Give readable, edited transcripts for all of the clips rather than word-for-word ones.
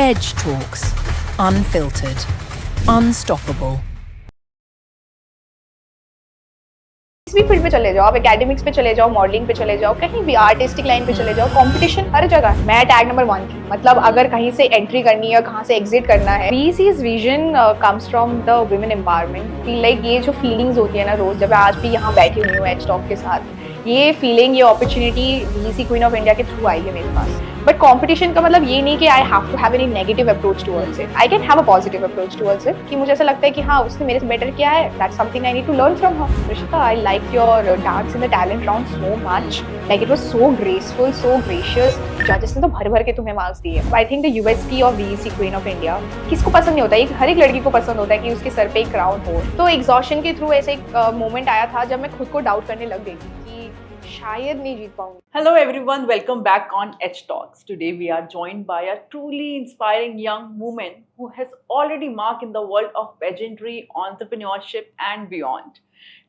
Edge Talks. Unfiltered. Unstoppable. किसी भी field पे चले जाओ, आप एकेडमिक्स पे चले जाओ, मॉडलिंग पे चले जाओ, कहीं भी आर्टिस्टिक लाइन पे चले जाओ, कंपटीशन हर जगह है। मैं टैग नंबर 1 थी, मतलब अगर कहीं से एंट्री करनी है, कहाँ से एग्जिट करना है। BC's vision comes from the women empowerment. Feel like ये जो फीलिंग्स होती है ना रोज, जब मैं आज भी यहाँ बैठी हुई हूँ एच टॉक के साथ, ये फीलिंग, ये opportunity BC queen of India के थ्रू आई है मेरे पास। बट कंपटीशन का मतलब ये नहीं कि I have to have any negative approach towards it. I can have a positive approach towards it कि मुझे ऐसा लगता है कि हाँ, उसने मेरे से बेटर किया है, that's something I need to learn from her. Rishita, I liked your dance in the talent round so much. Like it was so graceful, so gracious. Judges ने तो भर भर के तुम्हें मार्क्स दिए। I think the USP of BEC Queen of India, किसको पसंद नहीं होता है, हर एक लड़की को पसंद होता है कि उसके सर पे एक क्राउन हो। तो एग्जॉशन के थ्रू ऐसे एक मोमेंट आया था जब मैं खुद को डाउट करने लग गई कि शायद नहीं जीत पाऊंगी। Hello everyone, welcome back on Edge Talks. Today we are joined by a truly inspiring young woman who has already marked in the world of pageantry, entrepreneurship and beyond.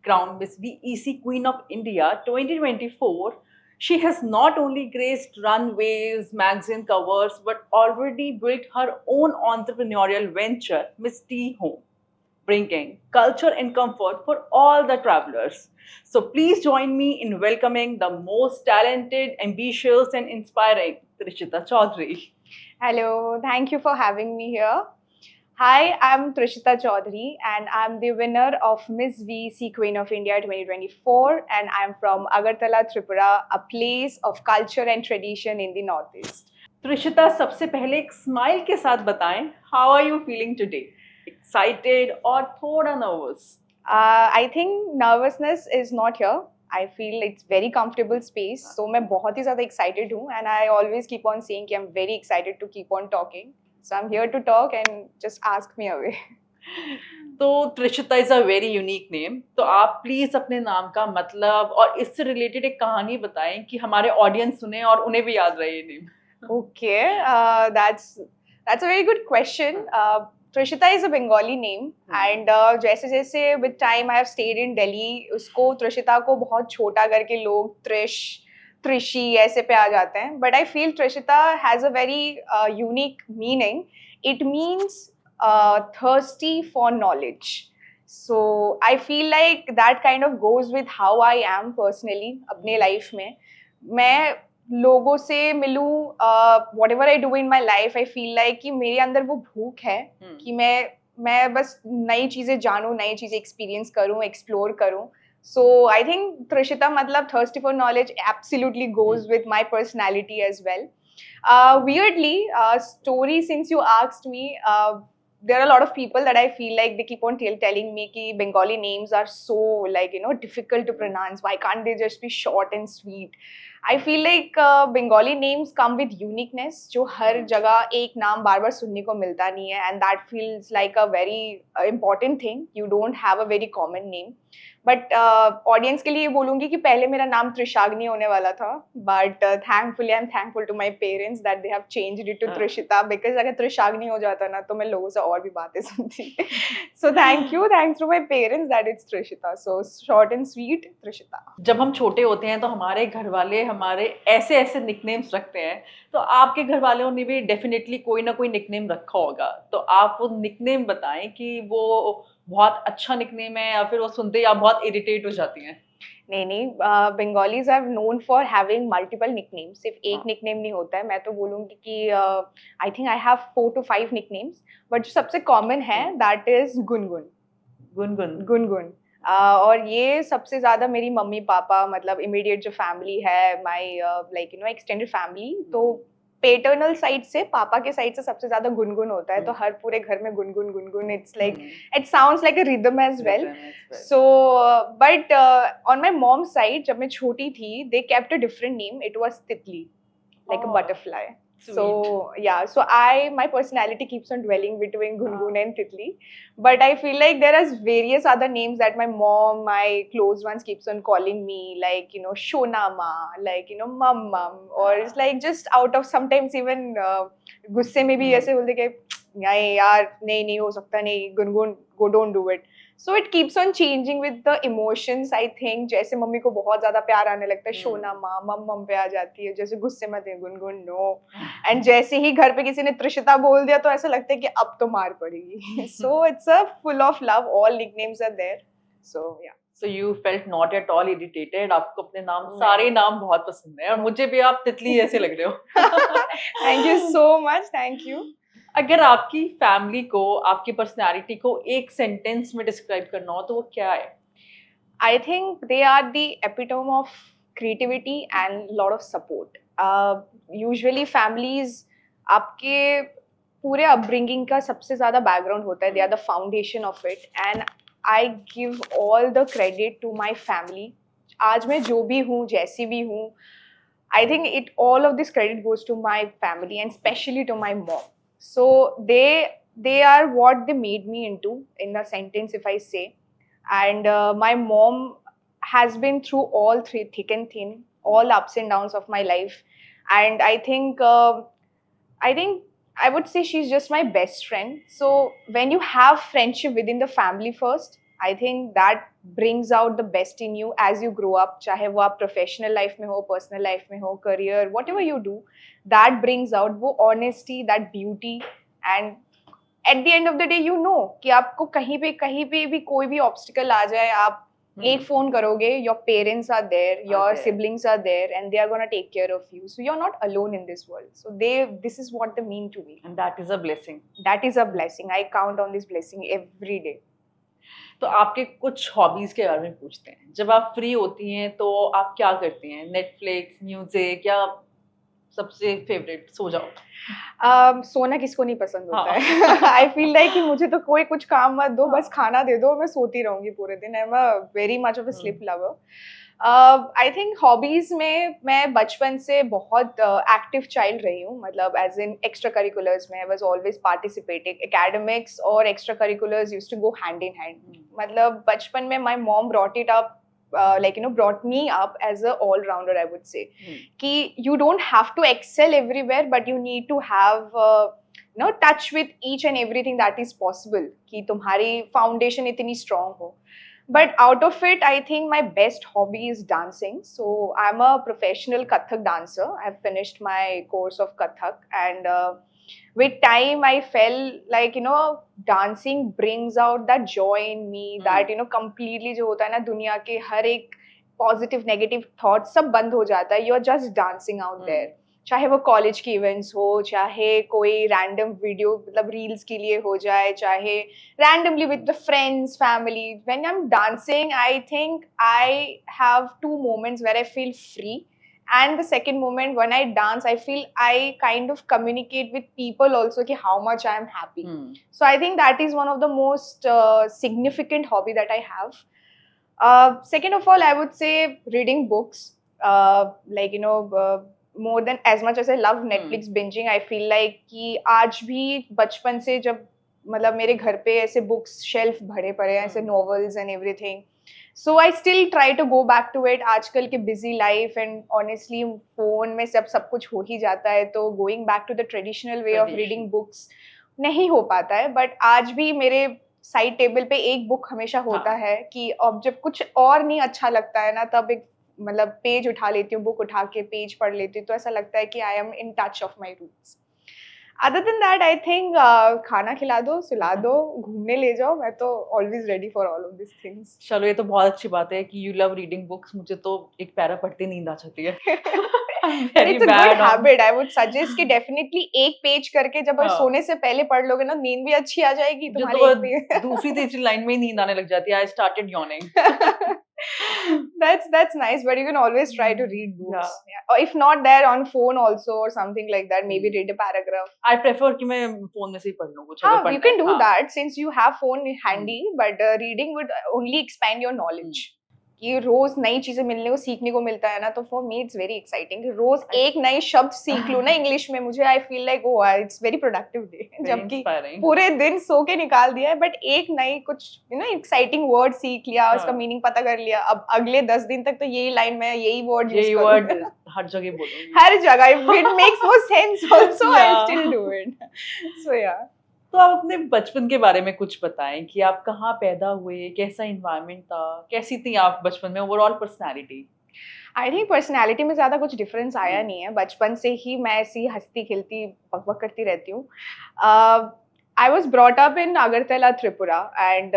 Crowned Miss BEC Queen of India 2024, she has not only graced runways, magazine covers, but already built her own entrepreneurial venture, Miss T Home, bringing culture and comfort for all the travelers. So please join me in welcoming the most talented, ambitious, and inspiring Trishita Chaudhary. Hello, thank you for having me here. Hi, I'm Trishita Chaudhary and I'm the winner of Miss VC Queen of India 2024 and I'm from Agartala, Tripura, a place of culture and tradition in the Northeast. Trishita, सबसे पहले एक smile के साथ बताएं, how are you feeling today? Excited और थोड़ा nervous? I think nervousness is not here. I feel it's very comfortable space. So मैं बहुत ही ज़्यादा excited हूँ and I always keep on saying कि I'm very excited to keep on talking. So I'm here to talk and just ask me away. तो Trishita is a very unique name, तो आप please अपने नाम का मतलब और इससे रिलेटेड एक कहानी बताएं कि हमारे ऑडियंस सुने और उन्हें भी याद रहे ये name. Okay, that's a very good question. Trishita is a Bengali name, and जैसे जैसे with time I have stayed in Delhi, उसको Trishita को बहुत छोटा करके लोग त्रिश, त्रिशी ऐसे पे आ जाते हैं. But I feel Trishita has a very unique meaning. It means thirsty for knowledge. So I feel like that kind of goes with how I am personally अपने life में. मैं लोगों से मिलूं, what ever I do in my life, I feel like कि मेरे अंदर वो भूख है कि मैं बस नई चीजें जानूं, नई चीजें एक्सपीरियंस करूं, एक्सप्लोर करूं. सो आई थिंक त्रिशिता मतलब thirsty for knowledge absolutely goes with my personality as well. Weirdly, story since you asked me, there are a lot of people that I feel like they keep on telling me कि Bengali names are so like difficult to pronounce. Why can't they just be short and sweet? I feel like Bengali names come with uniqueness जो हर जगह एक नाम बार बार सुनने को मिलता नहीं है and that feels like a very important thing. You don't have a very common name. But audience के लिए बोलूंगी कि पहले मेरा नाम त्रिशाग्नि होने वाला था, but thankfully I am thankful to my parents that they have changed it to Trishita, because अगर त्रिशाग्नि हो जाता ना तो मैं लोगों से और भी बातें सुनती. So thanks to my parents that it's Trishita. So short and sweet Trishita. जब हम छोटे होते हैं तो हमारे घर वाले हमारे ऐसे ऐसे निकनेम्स रखते हैं, तो आपके घर वालों ने भी डेफिनेटली कोई ना कोई निकनेम रखा होगा, तो आप वो निकनेम बताएं कि वो बहुत अच्छा निकनेम है या फिर वो सुनते ही आप बहुत इरिटेट हो जाती हैं. नहीं, Bengalis are known for having multiple nicknames. सिर्फ एक निकनेम नहीं होता है. मैं तो बोलूँगी कि आई think I have 4 to 5 nicknames, but जो सबसे कॉमन है दैट इज गुनगुन. गुनगुन. गुनगुन. और ये सबसे ज़्यादा मेरी मम्मी पापा, मतलब इमीडिएट जो फैमिली है, माई लाइक एक्सटेंडेड फैमिली, तो पेटर्नल साइड से, पापा के साइड से सबसे ज्यादा गुनगुन होता है. तो हर पूरे घर में Gungun Gungun. It's like it sounds like a rhythm as well. So but on my mom side जब मैं छोटी थी, they kept a different name. It was Titli, like a butterfly. Sweet. So yeah, so my personality keeps on dwelling between Gungun and Titli, but I feel like there are various other names that my mom, my close ones keeps on calling me, like Shonama, like Mum, or it's like just out of sometimes even गुस्से में भी ऐसे बोलते कि नहीं यार, नहीं हो सकता, नहीं Gungun, go don't do it. So it keeps on changing with the emotions, I think. जैसे मम्मी को बहुत ज्यादा प्यार आने लगता है शोना माँ मम पे आ जाती है, जैसे गुस्से मत है गुनगुन नो, एंड जैसे ही घर पे किसी ने त्रिशिता बोल दिया तो ऐसा लगता है कि अब तो मार पड़ेगी. So it's a full of love, all nicknames are there. So yeah. So you felt not at all irritated. आपको अपने नाम नहीं. सारे नाम बहुत पसंद है और मुझे भी आप तितली ऐसे लग रहे हो. Thank you so much, thank you. अगर आपकी फैमिली को, आपकी पर्सनालिटी को एक सेंटेंस में डिस्क्राइब करना हो तो वो क्या है? I think they are the epitome of creativity and lot of support. Usually families आपके पूरे upbringing का सबसे ज़्यादा background होता है. They are the foundation of it, and I give all the credit to my family. आज मैं जो भी हूँ, जैसी भी हूँ, I think all of this credit goes to my family and especially to my mom. So they are what they made me into, in a sentence if I say. And my mom has been through all three, thick and thin, all ups and downs of my life. And I think I would say she's just my best friend. So when you have friendship within the family first, I think that brings out the best in you as you grow up. चाहे वो आप professional life में हो, personal life में हो, career, whatever you do, that brings out वो honesty, that beauty, and at the end of the day you know कि आपको कहीं पे भी कोई भी obstacle आ जाए, आप एक phone करोगे, your parents are there, your siblings are there, and they are gonna take care of you. So you're not alone in this world. So this is what they mean to me. And that is a blessing. That is a blessing. I count on this blessing every day. तो आपके कुछ hobbies के बारे में पूछते हैं. जब आप फ्री होती हैं तो आप क्या करती हैं? नेटफ्लिक्स, म्यूजिक, या सबसे फेवरेट सो जाओ? सोना किसको नहीं पसंद होता है. आई फील लाइक कि मुझे तो कोई कुछ काम मत दो, बस खाना दे दो, मैं सोती रहूंगी पूरे दिन. I am a very much of a slip lover. I think hobbies में मैं बचपन से बहुत एक्टिव चाइल्ड रही हूँ. मतलब एज इन एक्स्ट्रा करिकुलर्स में I was always participating. Academics और extra curriculars used to go hand in hand. मतलब बचपन में my mom brought it up, like brought me up as a all rounder, I would say. Ki you don't have to excel everywhere, but you need to have touch with each and everything that is possible, ki tumhari foundation itni strong ho. But out of it, I think my best hobby is dancing. So I'm a professional Kathak dancer. I've finished my course of Kathak, and with time I felt like dancing brings out that joy in me, that completely जो होता है ना दुनिया के हर एक positive negative thoughts सब बंद हो जाता है. You're just dancing out there. चाहे वो कॉलेज के इवेंट्स हो, चाहे कोई रैंडम वीडियो मतलब रील्स के लिए हो जाए, चाहे randomly with the friends family. When I am dancing I think I have two moments where I feel free. And the second moment when I dance, I feel I kind of communicate with people also ki how much I am happy. So I think that is one of the most significant hobby that I have. Second of all, I would say reading books. More than as much as I love Netflix binging, I feel like कि आज भी बचपन से जब मतलब मेरे घर पे ऐसे books shelf भरे पड़े हैं, ऐसे novels and everything. So I still try to go back to it. आजकल के busy life and honestly phone में सब कुछ हो ही जाता है, तो going back to the traditional way of reading books नहीं हो पाता है. But आज भी मेरे साइड टेबल पे एक बुक हमेशा होता है कि अब जब कुछ और नहीं अच्छा लगता है ना, तब एक मतलब पेज उठा लेती हूँ, बुक उठा के पेज पढ़ लेती हूँ, तो ऐसा लगता है कि I am in touch of my roots. Other than that, I think खाना खिला दो, सुला दो, घूमने ले जाओ, मैं तो always ready for all of these things. चलो ये तो बहुत अच्छी बात है कि you love reading books. मुझे तो एक पैरा पढ़ते नींद आ जाती है. It's a good habit. I would suggest कि definitely एक पेज करके जब सोने से पहले पढ़ लोगे ना, नींद भी अच्छी आ जाएगी तुम्हारी. दूसरी तीसरी लाइन में नींद आने लग जाती है. I started yawning. That's nice, but you can always try to read books. Yeah. Or if not, there on phone also or something like that, maybe read a paragraph. I prefer कि मैं phone में से ही पढ़ लूँ कुछ. You can do that since you have phone handy, but reading would only expand your knowledge. कि रोज नई चीजें मिलने को सीखने को मिलता है ना, तो for me it's very exciting. रोज एक नई शब्द सीख लूँ ना इंग्लिश में, मुझे I feel like oh it's very productive day. जबकि पूरे दिन सो के निकाल दिया है, बट एक नई कुछ एक्साइटिंग वर्ड सीख लिया, उसका मीनिंग पता कर लिया. अब अगले 10 दिन तक तो यही लाइन में यही वर्ड यूज करूंगी, हर जगह बोलूंगी, हर जगह. It makes more sense also. I still do it. So yeah. तो आप अपने बचपन के बारे में कुछ बताएं कि आप कहाँ पैदा हुए, कैसा इन्वायरमेंट था, कैसी थी आप बचपन में, overall personality? I think personality में ज़्यादा कुछ डिफरेंस आया हम्म। नहीं है, बचपन से ही मैं ऐसी हँसती खिलती बक-बक करती रहती हूँ। I was brought up in Agartala, Tripura and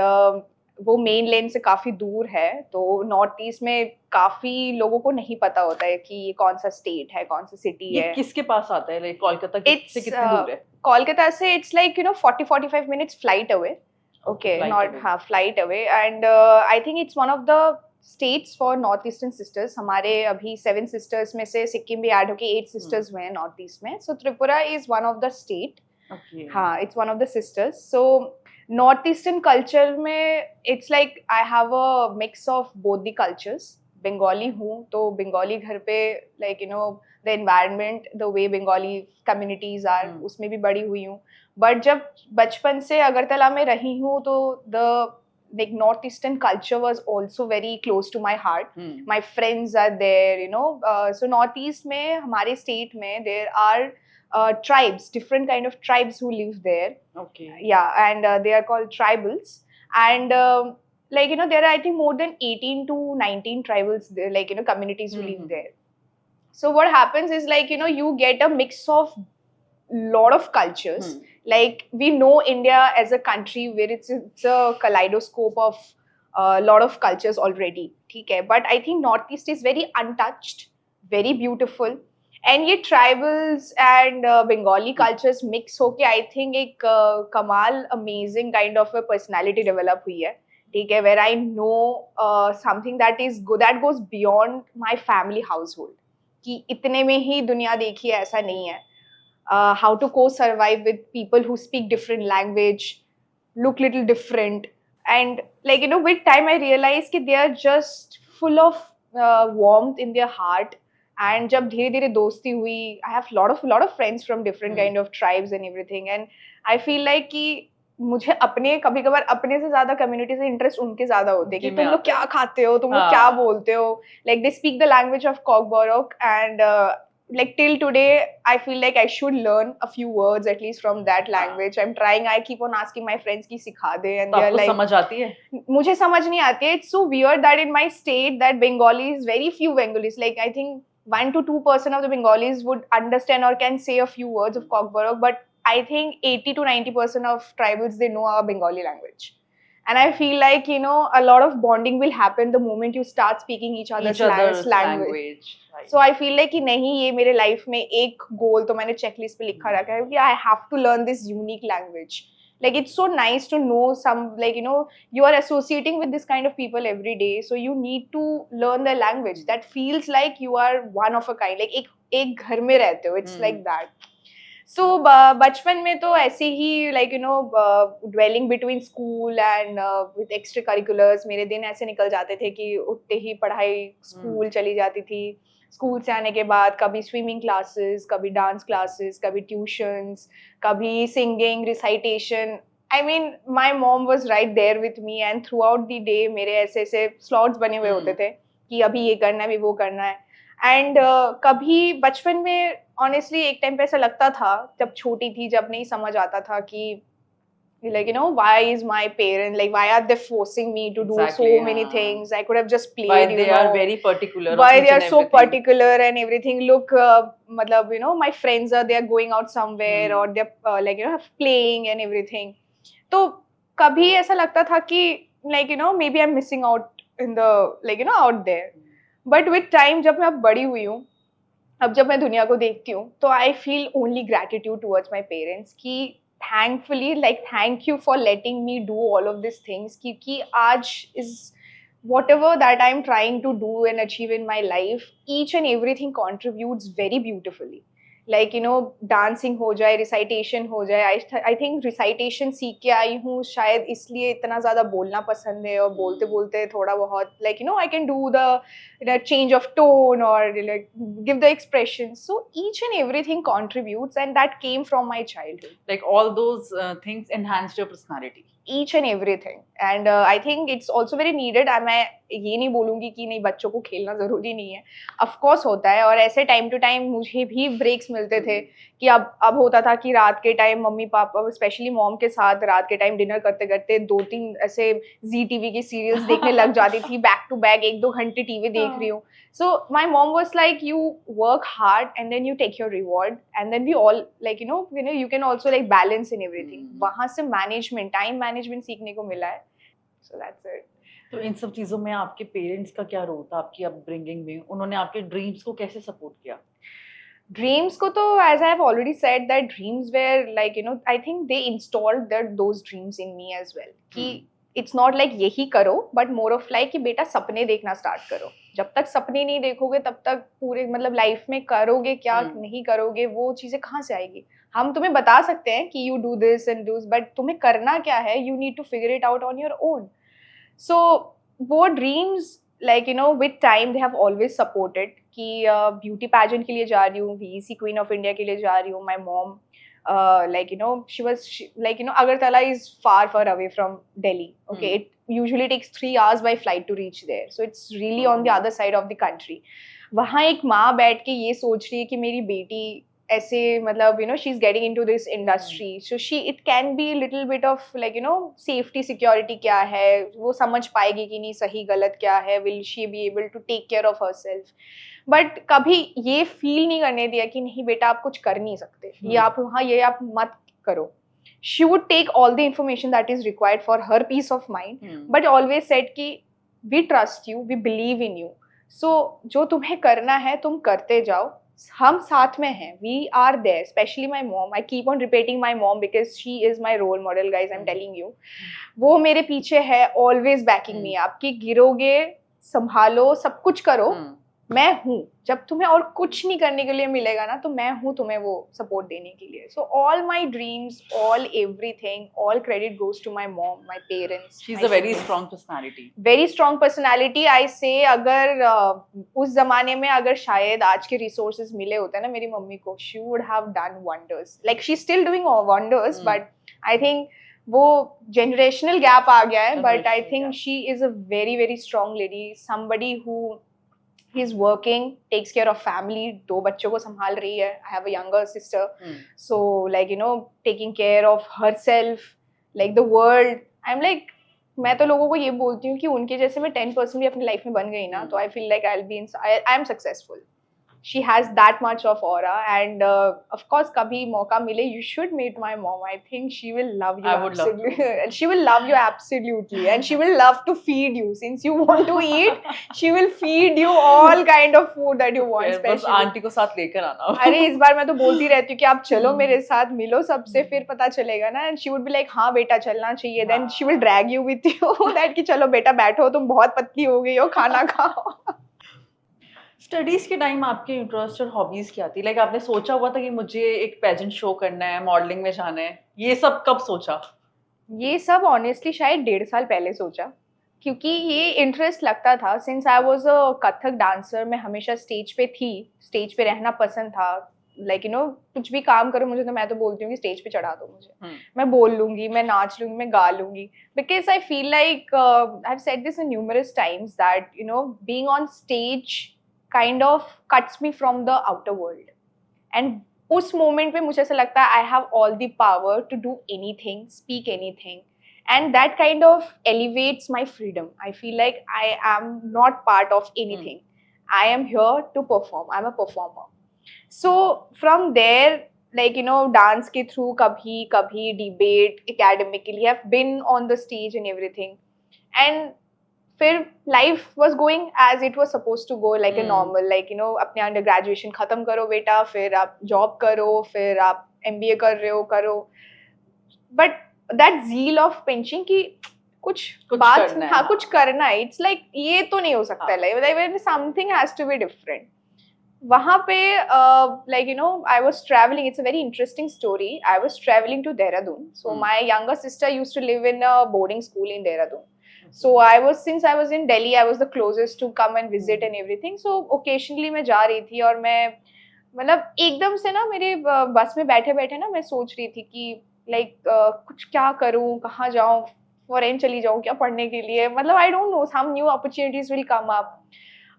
वो मेन लैंड से काफ़ी दूर है, तो नॉर्थ ईस्ट में काफ़ी लोगों को नहीं पता होता है कि ये कौन-सा स्टेट है, कौन-सा सिटी ये है। किसके पास आता है, लाइक कोलकाता से It's कितनी दूर है? Kolkata से it's like 40-45 minutes flight away. Okay, Flight not away. हाँ flight away and I think it's one of the states for northeastern sisters. हमारे अभी 7 sisters में से सिक्किम भी ऐड होके 8 sisters हुए हैं नॉर्थ ईस्ट में. So Tripura is one of the state. Okay. हाँ, it's one of the sisters. So northeastern culture में it's like I have a mix of both the cultures. Bengali हूँ तो बंगाली घर पे like the environment, the way Bengali communities are, उसमें भी बड़ी हुई हूँ. But जब बचपन से अगरतला में रही हूँ तो the like northeastern culture was also very close to my heart. My friends are there, so northeast में हमारे state में there are tribes, different kind of tribes who live there. Okay. Yeah, and they are called tribals. And there are I think more than 18 to 19 tribals there, communities who live there. So what happens is you get a mix of lot of cultures. Like we know India as a country where it's a kaleidoscope of a lot of cultures already. Okay? But I think Northeast is very untouched, very beautiful. And ये tribals and Bengali cultures mix होके I think एक कमाल amazing kind of a personality develop हुई है. ठीक है, where I know something that is good, that goes beyond my family household. कि इतने में ही दुनिया देखी है ऐसा नहीं है. How to co-survive with people who speak different language, look little different, and with time I realized कि they are just full of warmth in their heart. And जब धीरे धीरे दोस्ती हुई, I have lot of friends from different kind of tribes and everything, and I feel like कि मुझे अपने कभी कभार अपने से ज्यादा कम्युनिटी से इंटरेस्ट उनके ज्यादा होते हैं कि तुम लोग क्या खाते हो, तुम लोग क्या बोलते हो, like they speak the language of Kokborok, and like till today I feel like I should learn a few words at least from that language. I'm trying, I keep on asking my friends कि सिखा दे, and they are like समझ आती है? मुझे समझ नहीं आती है. It's so weird that in my state that Bengalis, very few Bengalis, like I think 1 to 2% of the Bengalis would understand or can say a few words of Kokborok, but I think 80 to 90% of tribals, they know our Bengali language. And I feel like, a lot of bonding will happen the moment you start speaking each other's language. Right. So I feel like कि नहीं, ये मेरे life में एक गोल तो मैंने checklist पे लिखा रखा है कि I have to learn this unique language. Like it's so nice to know some, you are associating with this kind of people every day, so you need to learn their language. That feels like you are one of a kind, like एक घर में रहते हो. It's like that. So बचपन में तो ऐसे ही dwelling between school and with extracurriculars, मेरे दिन ऐसे निकल जाते थे कि उठते ही पढ़ाई, स्कूल चली जाती थी. स्कूल से आने के बाद कभी स्विमिंग क्लासेस, कभी डांस क्लासेस, कभी ट्यूशंस, कभी singing, recitation. I mean, my mom was right there with me, and throughout the day मेरे ऐसे ऐसे slots बने हुए होते थे कि अभी ये करना है, अभी वो करना है. एंड कभी बचपन में ऑनेस्टली एक टाइम पे ऐसा लगता था, जब छोटी थी, जब नहीं समझ आता था कि why is my parent, like why are they forcing me to do so many things? I could have just played. Why they are very particular. Why they are so particular and everything. Look, matlab, my friends are, they are going out somewhere or they're playing and everything. तो कभी ऐसा लगता था कि maybe I'm missing out in the out there. But with time जब मैं अब बड़ी हुई हूँ, अब जब मैं दुनिया को देखती हूँ, तो I feel only gratitude towards my parents कि thankfully, thank you for letting me do all of this things, क्योंकि आज is whatever that I'm trying to do and achieve in my life, each and everything contributes very beautifully. Dancing हो जाए, recitation हो जाए. I think recitation सीख के आई हूँ, शायद इसलिए इतना ज़्यादा बोलना पसंद है, और बोलते बोलते थोड़ा बहुत I can do the change of tone or give the expression. So each and everything contributes, and that came from my childhood. Like all those things enhanced your personality. each and everything. And I think it's also very needed. मैं ये नहीं बोलूँगी कि नहीं बच्चों को खेलना ज़रूरी नहीं है, of course होता है, और ऐसे टाइम टू टाइम मुझे भी ब्रेक्स मिलते थे कि अब होता था कि रात के time mummy papa specially mom के साथ रात के टाइम डिनर करते करते 2-3 ऐसे जी टीवी की सीरियल्स देखने लग जाती थी, बैक टू बैक 1-2 घंटे टीवी देख रही हूँ. So my mom was like, you work hard and then you take your reward, and then we all like you can also like balance in everything. वहाँ से मैनेजमेंट, टाइम मैनेजमेंट सीखने को मिला है. So that's it. तो इन सब चीजों में आपके पेरेंट्स का क्या रोल था आपकी अपब्रिंगिंग में? उन्होंने आपके ड्रीम्स को कैसे सपोर्ट किया? Dreams को तो as I have already said that dreams were like I think they installed those dreams in me as well. कि it's not like यही करो, but more of like कि बेटा सपने देखना स्टार्ट करो. जब तक सपने नहीं देखोगे तब तक पूरे मतलब लाइफ में करोगे क्या नहीं करोगे वो चीजें कहाँ से आएगी. हम तुम्हें बता सकते हैं कि you do this and do, but तुम्हें करना क्या है, you need to figure it out on your own. So वो dreams like with time they have always supported कि beauty pageant के लिए जा रही हूँ, VEC Queen of India के लिए जा रही हूँ. My mom she was Agartala is far away from Delhi. Okay, it usually takes 3 hours by flight to reach there, so it's really on the other side of the country. वहाँ एक माँ बैठ के ये सोच रही है कि मेरी बेटी ऐसे मतलब she's getting into this industry, so it can be little bit of like safety security क्या है, वो समझ पाएगी कि नहीं सही गलत क्या है, will she be able to take care of herself. But कभी ये फील नहीं करने दिया कि नहीं बेटा आप कुछ कर नहीं सकते, ये आप वहाँ ये आप मत करो. She would take all the information that is required for her peace of mind, but always said कि we trust you, we believe in you. So जो तुम्हें करना है तुम करते जाओ, हम साथ में हैं, we are there. Especially my mom, I keep on repeating my mom because she is my role model, guys. I'm telling you, वो मेरे पीछे है, always backing me up कि गिरोगे संभालो सब कुछ करो, मैं हूँ. जब तुम्हें और कुछ नहीं करने के लिए मिलेगा ना तो मैं हूँ तुम्हें वो सपोर्ट देने के लिए. So all my dreams, all everything, all credit goes to my mom, my parents. She is a very strong personality. Very strong personality. I say अगर उस जमाने में अगर शायद आज के रिसोर्सेज मिले होते ना मेरी मम्मी को, she would have done wonders. Like she still doing wonders, but I think वो जनरेशनल गैप आ गया है. But I think she is a very strong lady, somebody who he's working, takes care of family, 2 बच्चों को संभाल रही है. I have a younger sister, so like taking care of herself, like the world. I'm like, मैं तो लोगों को ये बोलती हूँ कि उनके जैसे मैं 10% भी अपनी लाइफ में बन गई ना तो I feel like I am successful. She has that much of aura, and of course कभी मौका मिले you should meet my mom. I think she will love you. I would absolutely. love to. And she will love you absolutely, and she will love to feed you since you want to eat. She will feed you all kind of food that you want. बस aunty को साथ लेकर आना. अरे इस बार मैं तो बोलती रहती हूँ कि आप चलो मेरे साथ, मिलो सबसे, फिर पता चलेगा ना. And she would be like हाँ बेटा चलना चाहिए. Then she will drag you with you that कि चलो बेटा बैठो, तुम बहुत पतली हो गई हो, खाना खाओ. स्टडीज के टाइम आपके इंटरेस्ट और हॉबीज क्या थी? लाइक आपने सोचा हुआ था कि मुझे एक पेजेंट शो करना है, मॉडलिंग में जाना है, ये सब कब सोचा? ये सब ऑनेस्टली शायद 1.5 साल पहले सोचा, क्योंकि ये इंटरेस्ट लगता था. Since I was a Kathak dancer, मैं हमेशा स्टेज पे थी, स्टेज पे रहना पसंद था. लाइक कुछ भी काम करो मुझे तो मैं तो बोलती हूँ कि स्टेज पे चढ़ा दो मुझे. मैं बोल लूंगी, मैं नाच लूंगी, मैं गा लूंगी. Because I feel like I have said this in numerous times that being on stage kind of cuts me from the outer world. And उस moment पे मुझे ऐसा लगता है I have all the power to do anything, speak anything, and that kind of elevates my freedom. I feel like I am not part of anything. I am here to perform. I'm a performer. So from there, like dance के through कभी debate academically, I've been on the stage and everything, and फिर life was going as it was suppose to go like a normal. Like अपने under graduation खत्म करो बेटा, फिर आप job करो, फिर आप MBA कर रहे हो करो. But that zeal of pinching कि कुछ बात करना, हाँ कुछ करना है, इट्स लाइक ये तो नहीं हो सकता है, like something has to be different. वहाँ पे like I was travelling. It's a very interesting story. I was travelling to Dehradun. So my younger sister use to live in a boarding school in Dehradun. So since I was in Delhi, I was the closest to come and visit and everything. So occasionally मैं जा रही थी और मैं मतलब एकदम से ना मेरे बस में बैठे बैठे ना मैं सोच रही थी कि लाइक कुछ क्या करूँ, कहाँ जाऊँ, फॉरेन चली जाऊँ क्या पढ़ने के लिए, मतलब I don't know, some new opportunities will come up.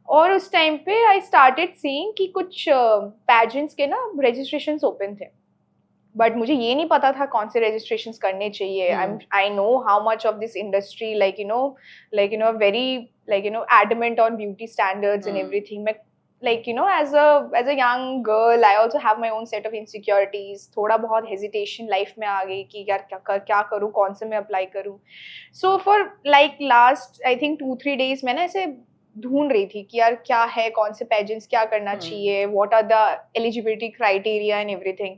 और उस टाइम पे आई स्टार्टेड सीइंग कि कुछ पैजेंट्स के ना रजिस्ट्रेशंस ओपन थे, बट मुझे ये नहीं पता था कौन से रजिस्ट्रेशंस करने चाहिए। I know how much of this industry, like very adamant on beauty standards and everything. मैं as a young girl I also have my own set of insecurities. थोड़ा बहुत hesitation life में आ गई कि यार क्या करूँ, कौन से मैं अप्लाई करूँ। So for like last I think 2-3 days मैं ना ऐसे ढूंढ रही थी कि यार क्या है, कौन से पेजेंट्स क्या करना चाहिए, what are the eligibility criteria and everything.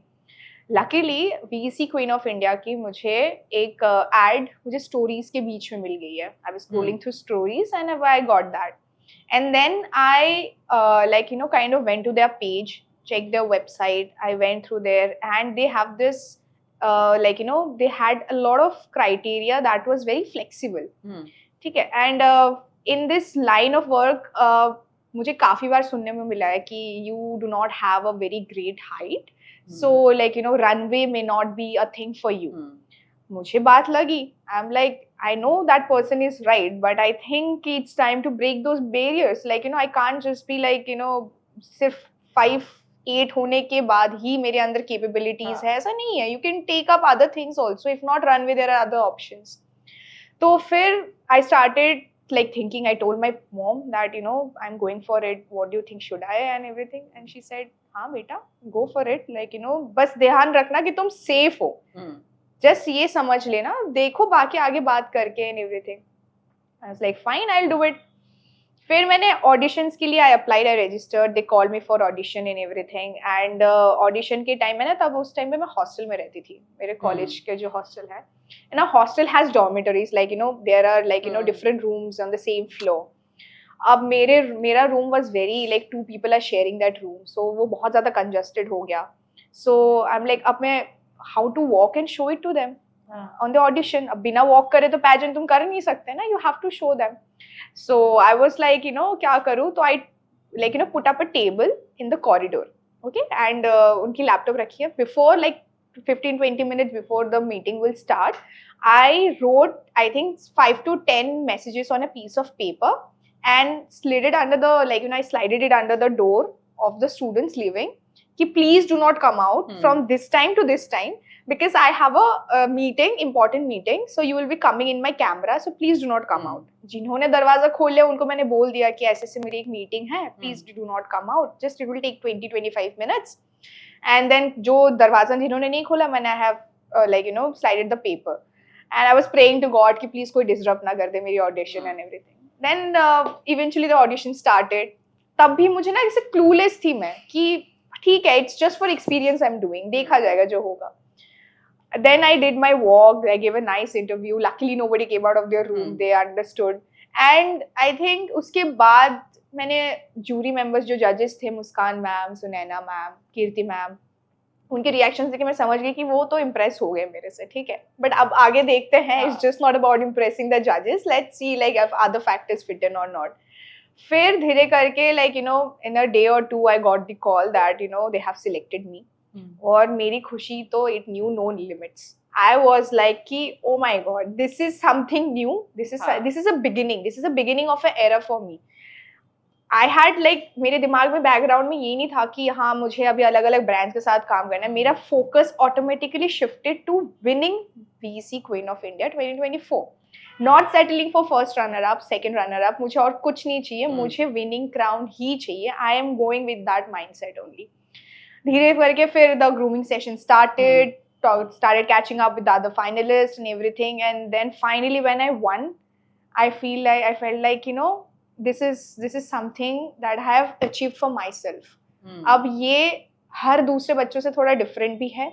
Luckily VC queen of India की मुझे एक एड मुझे स्टोरीज के बीच में मिल गई है। I was scrolling through stories and I got that, and then I kind of went to their page, checked their website, I went through there and they have this they had a lot of criteria that was very flexible. ठीक है, and in this line of work मुझे काफी बार सुनने में मिला है कि you do not have a very great height, so runway may not be a thing for you. मुझे बात लगी, I'm like I know that person is right, but I think it's time to break those barriers. I can't just be सिर्फ 5'8" होने के बाद ही मेरे अंदर capabilities है, ऐसा नहीं है। You can take up other things also, if not runway there are other options. तो फिर I started thinking, I told my mom that I'm going for it, what do you think, should I and everything, and she said हाँ बेटा go for it, बस ध्यान रखना कि तुम safe हो, जस्ट ये समझ लेना, देखो बाकी आगे बात करके and everything. I was like fine, I'll do it. फिर मैंने ऑडिशंस के लिए I applied, I registered, they call me for audition and everything, and audition के टाइम में ना, तब उस टाइम पे मैं हॉस्टल में रहती थी, मेरे कॉलेज के जो हॉस्टल है ना, hostel has dormitories, there are different rooms on the same floor. अब मेरा room was very 2 people are sharing that room, so वो बहुत ज़्यादा कंजस्टेड हो गया. सो आई एम अब मैं how to walk and show it to them on the audition. अब बिना वॉक करे तो पैजेंट तुम कर नहीं सकते ना, you have to show them. So I was क्या करूँ, तो I put up a table in the corridor, okay, and उनकी laptop रखी है. Before 15-20 minutes before the meeting will start, I wrote I think 5 to 10 messages on a piece of paper and slid it under the I slided it under the door of the students leaving कि please do not come out from this time to this time because I have a meeting, important meeting, so you will be coming in my camera, so please do not come out. जिन्होंने दरवाजा खोल लिया उनको मैंने बोल दिया कि ऐसे मेरी एक मीटिंग है, please do not come out, just it will take 20-25 minutes. And then जो दरवाजा जिन्होंने नहीं खोला, मैंने I have slided the paper and I was praying to God कि please कोई disrupt ना कर दे मेरी audition and everything. Then eventually the audition started. तब भी मुझे ना जैसे clueless थी मैं कि ठीक है, it's just for experience I'm doing, देखा जाएगा जो होगा. Then I did my walk, I gave a nice interview, luckily nobody came out of their room, they understood. And I think उसके बाद मैंने jury members जो judges थे, मुस्कान ma'am, Sunaina ma'am, कीर्ति ma'am, उनके reactions देख के मैं समझ गई कि वो तो impress हो गए मेरे से, ठीक है. But अब आगे देखते हैं, it's just not about impressing the judges, let's see if other factors fit in or not. फिर धीरे करके in a day or two I got the call that they have selected me. और मेरी खुशी तो it knew no limits. I was like कि oh my god, this is something new, this is a beginning of an era for me. I had मेरे दिमाग में background में ये नहीं था कि हाँ मुझे अभी अलग अलग ब्रांड्स के साथ काम करना है. मेरा focus automatically shifted to winning VC queen of India 2024. Not settling for first runner up, second runner up, मुझे और कुछ नहीं चाहिए, मुझे विनिंग क्राउन ही चाहिए. I am going with that mindset only. धीरे करके फिर the grooming session started catching up with the other finalists and everything, and then finally when I won, I felt like this is something that I have achieved for myself. अब ये हर दूसरे बच्चों से थोड़ा different भी है,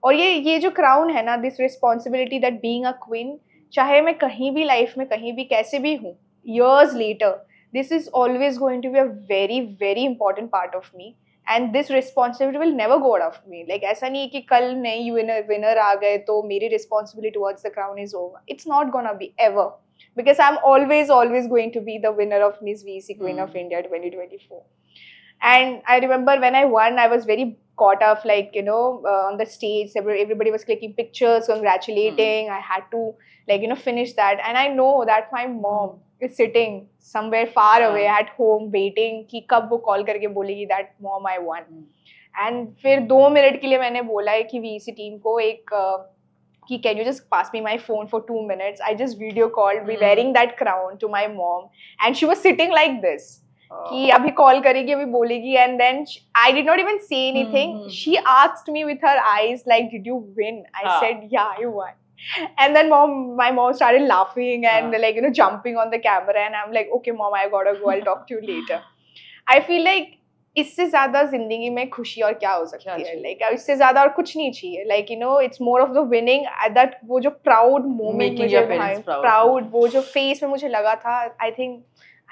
और ये जो क्राउन है ना, this responsibility that being a queen, चाहे मैं कहीं भी लाइफ में कहीं भी कैसे भी हूँ, years later this is always going to be a very very important part of me. And this responsibility will never go out of me. ऐसा नहीं है कि कल नई winner आ गए तो मेरी responsibility towards the crown is over. It's not gonna be ever, because I'm always going to be the winner of Miss VC Queen of India 2024. And I remember when I won, I was very caught up, like, on the stage, everybody was clicking pictures, congratulating. I had to, like, finish that. And I know that my mom is sitting somewhere far away at home waiting कि कब वो call करके बोलेगी that mom I won. And फिर 2 minute के लिए मैंने बोला है कि VEC टीम को एक कि can you just pass me my phone for 2 minutes. I just video called me wearing that crown to my mom, and she was sitting like this. कि अभी कॉल करेगी, अभी बोलेगी. And then I did not even say anything. She asked me with her eyes like, did you win? I said, yeah, I won. And then my mom started laughing and like, jumping on the camera, and I'm like, okay mom, I gotta go, I'll talk to you later. I feel like इससे ज्यादा जिंदगी में खुशी और क्या हो सकती है, लाइक इससे ज्यादा और कुछ नहीं चाहिए. Like it's more of the winning, that वो जो प्राउड मोमेंट मुझे, प्राउड वो जो फेस में मुझे लगा था, I think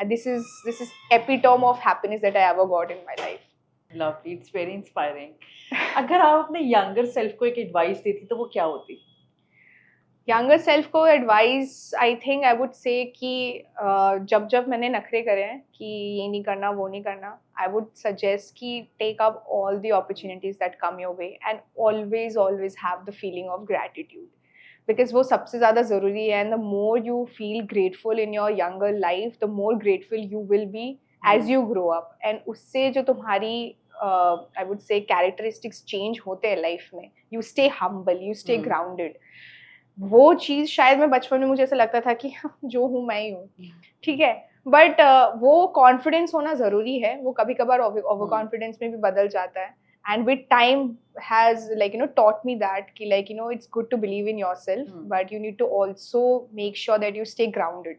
this is epitome of happiness that I ever got in my life. Lovely, it's very inspiring. अगर आप अपने younger self को एक advice देती तो वो क्या होती? Younger self को advice, I think I would say कि जब मैंने नखरे करे हैं कि ये नहीं करना वो नहीं करना, I would suggest कि take up all the opportunities that come your way and always have the feeling of gratitude. Because वो सबसे ज़्यादा ज़रूरी है. And the more you feel grateful in your younger life, the more grateful you will be as you grow up. And उससे जो तुम्हारी I would say characteristics change होते हैं life में, you stay humble, you stay grounded. वो चीज़ शायद मैं बचपन में मुझे ऐसा लगता था कि जो हूँ मैं ही हूँ, ठीक है. बट वो कॉन्फिडेंस होना ज़रूरी है. वो कभी कभार ओवर कॉन्फिडेंस में भी बदल जाता है. And with time has, like, taught me that ki, like, it's good to believe in yourself, but you need to also make sure that you stay grounded.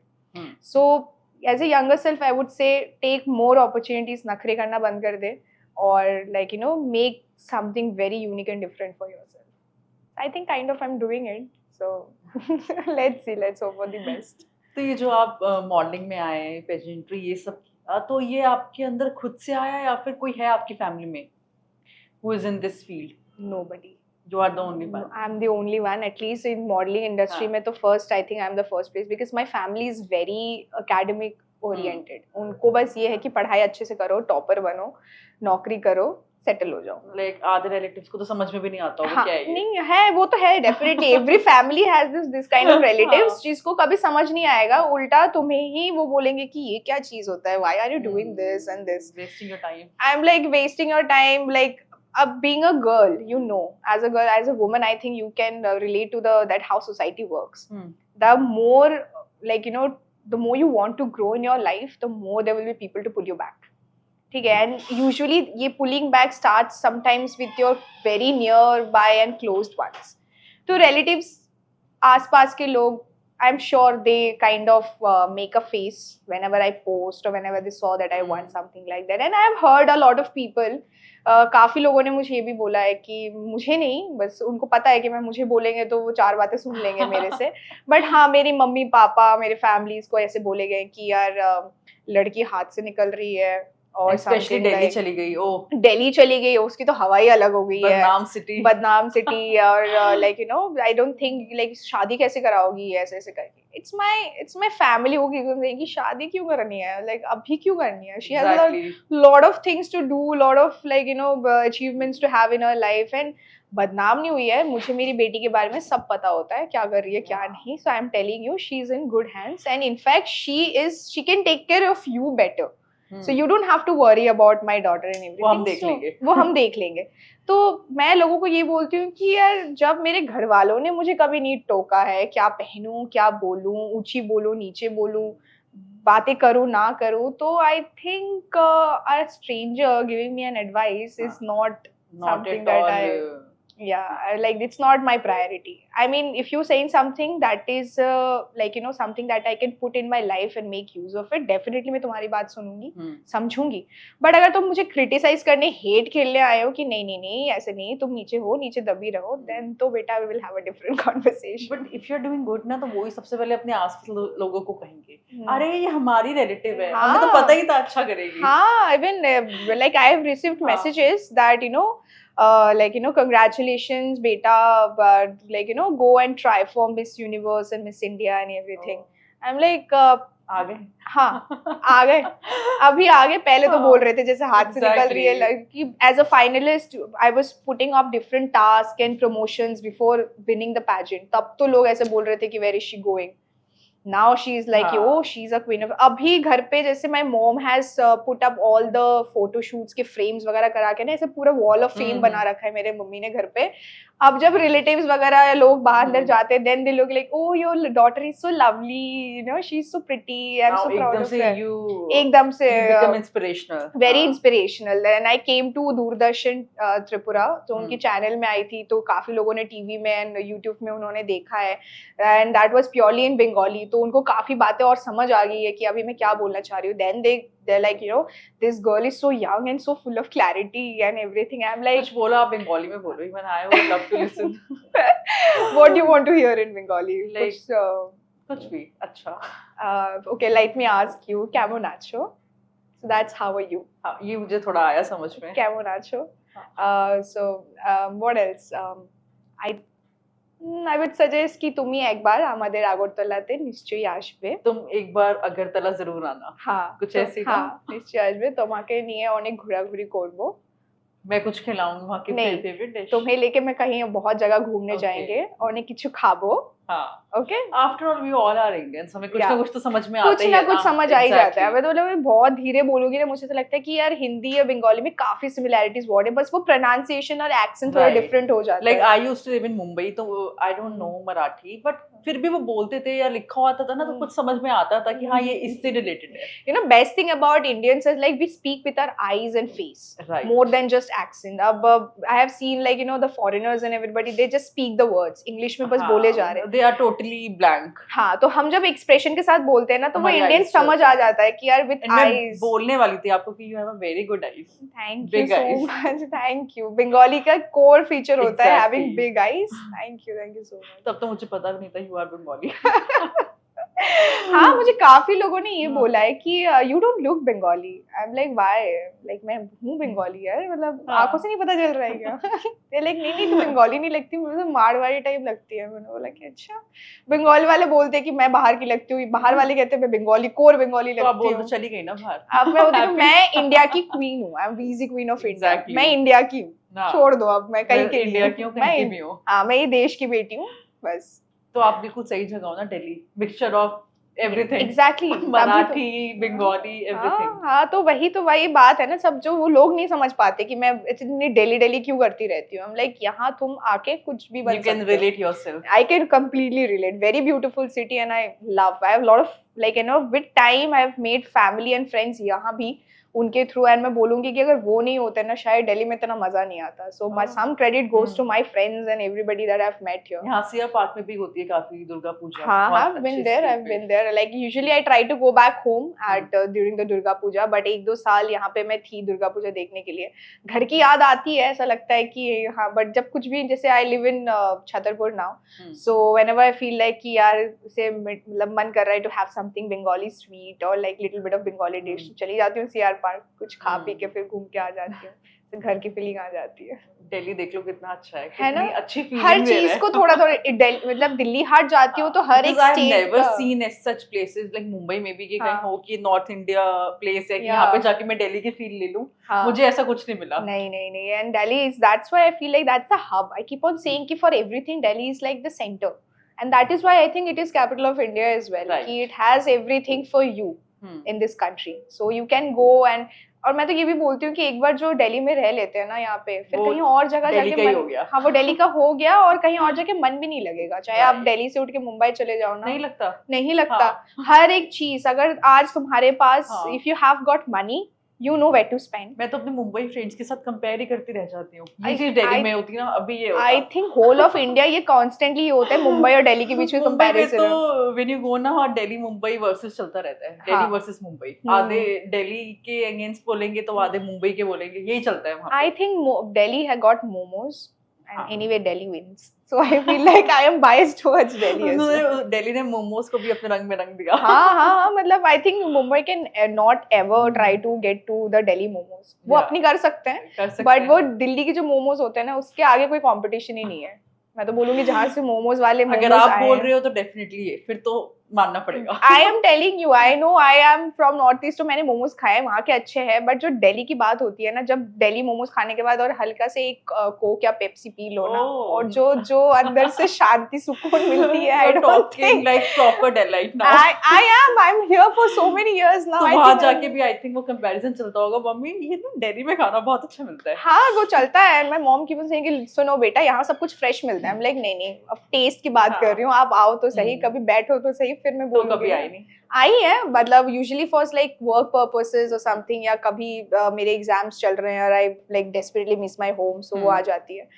So as a younger self, I would say take more opportunities, nakhre karna band kar de, or like, make something very unique and different for yourself. I think kind of I'm doing it. So let's see, let's hope for the best. तो ये जो आप modelling में आए, pageantry, ये सब, तो ये आपके अंदर खुद से आया या फिर कोई है आपकी फैमिली में who is in this field? Nobody. You are the only one. I'm the only one, at least in modeling industry में तो first, I think I'm the first place, because my family is very academic oriented. उनको बस ये है कि पढ़ाई अच्छे से करो, टॉपर बनो, नौकरी करो, सेटल हो जाओ. Like आधे रिलेटिव्स को तो समझ में भी नहीं आता होगा क्या है ये. नहीं है, वो तो है definitely. Every family has this kind of relatives जिसको कभी समझ नहीं आएगा. उल्टा तुम्हें ही वो बोलेंगे कि ये क्या चीज होता है, why are you doing this and this? Wasting your time. I'm like wasting your time, like. Being a girl, as a girl, as a woman, I think you can relate to that how society works. The more, like, the more you want to grow in your life, the more there will be people to pull you back. Okay? And usually, ye pulling back starts sometimes with your very nearby and closed ones. So relatives, आस-पास के लोग, I'm sure they kind of make a face whenever I post or whenever they saw that I want something like that. And I've heard a lot of people. काफ़ी लोगों ने मुझे ये भी बोला है कि मुझे नहीं, बस उनको पता है कि मैं मुझे बोलेंगे तो वो 4 बातें सुन लेंगे मेरे से. बट हाँ, मेरी मम्मी पापा, मेरे फैमिलीज को ऐसे बोले गए कि यार लड़की हाथ से निकल रही है. और स्पेशली दिल्ली चली गई. ओ दिल्ली चली गई, उसकी तो हवा ही अलग हो गई है. बदनाम सिटी. और like I don't think like शादी कैसे कराओगी ऐसे ऐसे करके. It's my family. वो कि शादी क्यों करनी है, लाइक अभी क्यों करनी है. She has lot of things to do, lot of like achievements to have in her life. And बदनाम नहीं हुई है. मुझे मेरी बेटी के बारे में सब पता होता है, क्या कर रही है क्या नहीं. So I am telling you, she is in good hands. And in fact she can take care of you better. So you don't have to worry about my daughter and everything. वो हम देख लेंगे. तो मैं लोगों को ये बोलती हूँ कि यार जब मेरे घर वालों ने मुझे कभी नहीं टोका है, क्या पहनूं, क्या बोलूं, ऊंची बोलूं, नीचे बोलूं, बातें करूं ना करूं, तो I think a stranger giving me an advice is not something that like it's not my priority. I mean, if you're saying something that is like something that I can put in my life and make use of it, definitely मैं तुम्हारी बात सुनूंगी, समझूंगी. But अगर तुम मुझे criticise करने, hate खेलने आए हो कि नहीं ऐसे नहीं, तुम नीचे हो, नीचे दबी रहो, then तो बेटा we will have a different conversation. But if you're doing good ना, तो वो ही सबसे पहले अपने आस-पास लोगों को कहेंगे, अरे ये हमारी रिलेटिव है, हमें तो पता ही था अच्छा करेगी. हाँ, even like I have received messages that like congratulations beta, but like go and try for Miss Universe and Miss India and everything. I'm like आ गए हाँ आ गए, अभी आ गए, पहले तो बोल रहे थे जैसे हाथ से निकल रही है Exactly. कि as a finalist I was putting up different task and promotions before winning the pageant, तब तो लोग ऐसे बोल रहे थे कि where is she going. Now she's like, हाँ. oh, she's a queen of. अभी घर पे जैसे my mom has put up all the photo shoots के frames वगैरह करा के ना ऐसे पूरा wall of fame बना रखा है मेरे मम्मी ने घर पे. अब जब relatives वगैरह या लोग बाहर अंदर जाते हैं, then they look like, oh, your daughter is so lovely, you know, she's so pretty, I'm Now so proud एकदम of से her. you एकदम से become inspirational. वेरी हाँ. Inspirational. And I came to Doordarshan Tripura, तो उनकी हम्म. चैनल में आई थी, तो काफी लोगों ने टीवी में एंड यूट्यूब में उन्होंने देखा है, and that was purely in Bengali, तो उनको काफी बातें और समझ आ गई है कि अभी मैं क्या बोलना चाह रही हूँ. Then they like, you know, this girl is so young and so full of clarity and everything. I am like, कुछ बोलो आप बंगाली में बोलो, even I would love to listen. What you want to hear in Bengali? Like, कुछ भी अच्छा. Okay, let me ask you, केमन आछो? So that's how are you. हाँ, ये मुझे थोड़ा आया समझ में. কেমন আছো? So what else? I would suggest কি তুমি একবার আমাদের আগরতলাতে নিশ্চয়ই আসবে. तुम एक बार अगरतला जरूर आना. হ্যাঁ, कुछ তো ऐसी ना? হ্যাঁ নিশ্চয়ই আসবে, তোমাকে নিয়ে অনেক ঘোরাঘুরি করব. मैं कुछ खिलाऊंगी वहाँ की नहीं, फेवरेट डिश. तुम्हें लेके मैं कहीं बहुत जगह घूमने Okay. जाएंगे, অনেক কিছু খাবো. हाँ. Okay, after all we all are Indians, हमें कुछ Yeah. ना कुछ तो समझ में आता कुछ ही ना है कुछ समझ आ ही जाता है. मैं तो मैं बहुत धीरे बोलूंगी ना, मुझे ऐसा लगता है कि यार हिंदी या बंगाली में काफी सिमिलैरिटीज वर्ड है, बस वो प्रोनाउंसिएशन और एक्सेंट थोड़ा Right. डिफरेंट हो जाता लाइक है. I used to live in Mumbai, तो I don't know Marathi, but फिर भी वो बोलते थे या लिखा हुआ था ना, तो कुछ समझ में आता था कि हाँ ये इससे रिलेटेड है. You know, best thing about Indians is like we speak with our eyes and face Right. more than just accent. अब I have seen like, you know, the foreigners and everybody, they just speak the words English में बस बोले जा रहे हैं. They are totally blank. हाँ, तो हम जब एक्सप्रेशन के साथ बोलते हैं ना, तो वो हमारी इंडियन eyes समझ चलती आ है. जाता है कि यार विद एंड मैं आईज. बोलने वाली थी आपको कि you have a very good eyes. Thank you Big so eyes. Much. Thank you. Bengali का कोर फीचर होता है Exactly. Having big eyes. Thank you so much. तब तो मुझे पता भी नहीं था यू आर बंगाली. हाँ, मुझे काफी लोगों ने ये हाँ. बोला है कि you don't look Bengali. I am like why? Like मैं हूँ बंगाली यार, मतलब हाँ. आंखों से नहीं पता चल रहा है क्या? ये लाइक नहीं तू बंगाली नहीं लगती, मुझे मारवाड़ी टाइप लगती है. मैंने बोला कि अच्छा. बंगाल वाले बोलते हैं कि मैं बाहर की लगती हूँ, बाहर वाले कहते हैं मैं बंगाली, कोर बंगाली तो आप लगती बोल तो हूँ. चली गई ना बाहर. अब मैं बोलती हूँ Happy. मैं इंडिया की क्वीन हूँ. I am VG queen of India. Exactly. मैं इंडिया की हूँ. ना. छोड़ दो, अब मैं कहीं मैं की इंडिया की हूँ, कहीं की भी हूँ. हाँ, मैं ये देश की बेटी हूँ बस. तो आप बिल्कुल सही जगह हो ना, Delhi. Mixture of everything. Exactly. Marathi, Bengali, everything. हाँ, तो वही बात है ना, सब जो वो लोग नहीं समझ पाते कि मैं इतनी डेली क्यों करती रहती हूँ. लाइक यहाँ तुम आके कुछ भी बन You can सकते हो. relate yourself. I can completely relate. Very beautiful city and I have a lot of, like, you know, with time I have made family and friends यहाँ भी उनके थ्रू. एंड मैं बोलूंगी कि अगर वो नहीं होते ना, शायद दिल्ली में इतना मजा नहीं आता. So my some credit goes to my friends and everybody that I have met here. यहाँ सीआर पार्क में भी होती है काफी दुर्गा पूजा. हाँ, बहुत I've been अच्छी there. street I've पे. been there. Like usually I try to go back home at during the Durga Puja, but 1-2 साल यहाँ पे मैं थी दुर्गा पूजा देखने के लिए. घर की याद आती है, ऐसा लगता है कि हाँ, but जब कुछ भी, जैसे I live in Chhatarpur now, so whenever I feel like कि यार से मतलब मन कर रहा है to have something Bengali sweet or like little bit of Bengali dish, चली जाती हूँ सीआर पार्क, कुछ खा पी के फिर घूम के आ जाती हूँ. तो घर की फीलिंग आ जाती है. दिल्ली देख लो कितना अच्छा है, है ना? कितनी अच्छी फीलिंग हर चीज को थोड़ा मतलब दिल्ली हाट जाती हूँ तो हर एक state never seen as such places like Mumbai में भी कि कहीं हाँ. हो कि नॉर्थ इंडिया प्लेस है कि Yeah. यहाँ पे जाके मैं दिल्ली की फील ले लूं. हाँ. मुझे ऐसा कुछ नहीं मिला. नहीं. And Delhi is, that's why I feel like that's the hub. I keep on saying कि for everything Delhi is like the center, and that is why I think it is capital of India as well. Right. कि it has everything for you in this country, so you can go and. और मैं तो ये भी बोलती हूँ कि एक बार जो दिल्ली में रह लेते हैं ना यहाँ पे, फिर कहीं और जगह दिल्ली जाके का ही हो गया. हाँ, वो दिल्ली का हो गया और कहीं और जाके मन भी नहीं लगेगा. चाहे आप Right. दिल्ली से उठ के मुंबई चले जाओ ना, नहीं लगता. नहीं लगता. हाँ. हर एक चीज अगर आज तुम्हारे पास, हाँ. if you have got money, you know where to spend. मैं तो अपने मुंबई फ्रेंड्स के साथ कंपेयर ही करती रह जाती हूँ. ये I- चीज दिल्ली I- में होती है ना, अभी ये होता. I think whole of India ये कॉन्स्टेंटली होता है मुंबई और दिल्ली के बीच में मुंबई में कंपैरिजन. तो व्हेन यू गो ना, हाँ, दिल्ली मुंबई वर्सेस चलता रहता है. दिल्ली हाँ. वर्सेस मुंबई. हम्म. आधे दिल्ली के अगेंस्ट बोलेंगे तो आधे मुंबई के बोलेंगे, यही चलता है वहाँ पे. I think Delhi has got momos हाँ. And anyway Delhi wins, so I feel like I am biased towards Delhi. Delhi ने मोमोज को भी अपने रंग में रंग दिया. हाँ, मतलब I think Mumbai can not ever try to get to the Delhi momos. वो Yeah. अपनी कर सकते हैं, कर सकते बट हैं. वो दिल्ली के जो मोमोज होते हैं ना, उसके आगे कोई कंपटीशन ही नहीं है. मैं तो बोलूंगी जहाँ से मोमोज वाले अगर मोमोज आप बोल रहे हो तो डेफिनेटली है, फिर तो मानना पड़ेगा। आई am telling you, I know, I am from north east, तो मैंने मोमोज खाए वहाँ के अच्छे हैं, बट जो दिल्ली की बात होती है ना, जब दिल्ली मोमोज खाने के बाद और हल्का से एक कोक या पेप्सी पी लो ना, Oh. और जो जो अंदर से शांति सुकून मिलती है, आई You're don't talking think like proper Delite now. I am here for so many years now. तो वहाँ जाके भी आई थिंक वो कंपैरिजन चलता होगा, मम्मी ये ना दिल्ली में खाना बहुत अच्छा मिलता है। हाँ वो चलता है, मैं मॉम की वजह से कि सुनो बेटा यहाँ सब कुछ फ्रेश मिलता है, लाइक नहीं नहीं, अब टेस्ट की बात कर रही हूँ, आप आओ तो सही, कभी बैठो तो सही, फिर मैं तो बोलूंगी। कभी आई नहीं? आई है, मतलब usually for like work purposes और समथिंग, या कभी मेरे एग्जाम्स चल रहे हैं और I like desperately miss my home, सो वो आ जाती है।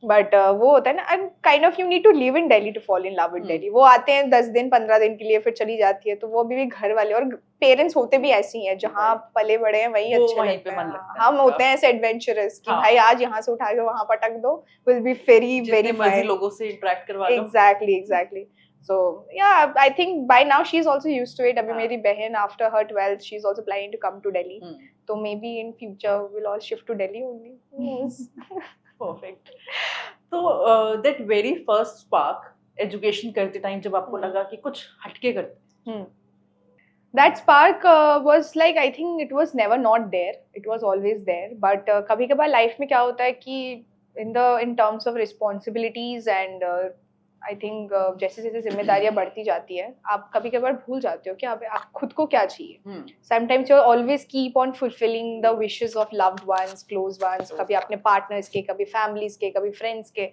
बट वो होता है ना, and kind of you need to live in Delhi to fall in love with Delhi. वो आते हैं 10 दिन 15 दिन के लिए, फिर चली जाती है, तो वो अभी भी घर वाले और पेरेंट्स होते भी ऐसे ही हैं, जहाँ पले बड़े हैं वही वो अच्छे वहीं लगते पे हैं। मन लगता है हम उनका। होते हैं ऐसे एडवेंचरस कि हाँ। भाई आज यहाँ से उठा के वहां पटक दो, विल बी वेरी जितने वेरी मर्जी लोगों से इंटरेक्ट करवा लो। exactly. So yeah, I think by now she's also used to it. अभी हाँ. मेरी बहन after her 12th, she's also planning to come to Delhi. So maybe in future we'll all shift to Delhi only. Who knows? Perfect. तो that very first spark education करते time जब आपको लगा कि कुछ हटके करते। That spark was like, I think it was never not there. It was always there. But कभी कभार लाइफ में क्या होता है कि in terms of responsibilities and I think जैसे जैसे जिम्मेदारियां बढ़ती जाती है, आप कभी कभार भूल जाते हो कि आप खुद को क्या चाहिए। Sometimes you always keep on fulfilling the wishes of loved ones, close ones, कभी अपने partners के, कभी families के, कभी friends के,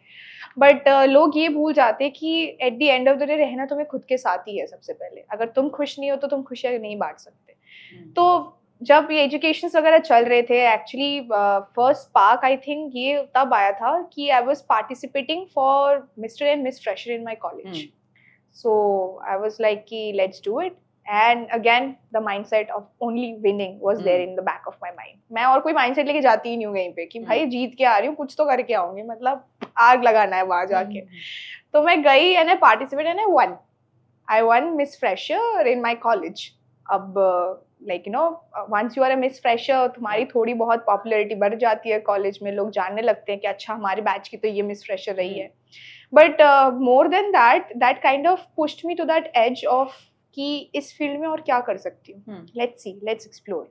बट लोग ये भूल जाते हैं कि at the end of the day रहना तुम्हें खुद के साथ ही है सबसे पहले। अगर तुम खुश नहीं हो तो तुम खुशियाँ नहीं बांट सकते। तो जब ये एजुकेशन वगैरह चल रहे थे, actually first spark I think ये तब आया था कि I was participating for mister and miss fresher in my college. So I was like कि let's do it, and again the mindset of only winning was there in the back of my mind. मैं और कोई mindset लेके जाती ही नहीं हूँ कहीं पे कि भाई जीत के आ रही हूँ, कुछ तो करके आऊंगी, मतलब आग लगाना है वहां जाके। तो मैं गई and I participate and I won miss fresher in my college. अब like you know, once you are a miss fresher, तुम्हारी थोड़ी बहुत पॉपुलैरिटी बढ़ जाती है कॉलेज में, लोग जानने लगते हैं कि अच्छा हमारे बैच की तो ये मिस फ्रेशर रही है। But more than that kind of pushed me to that edge of कि इस फील्ड में और क्या कर सकती हूँ, let's see, let's explore.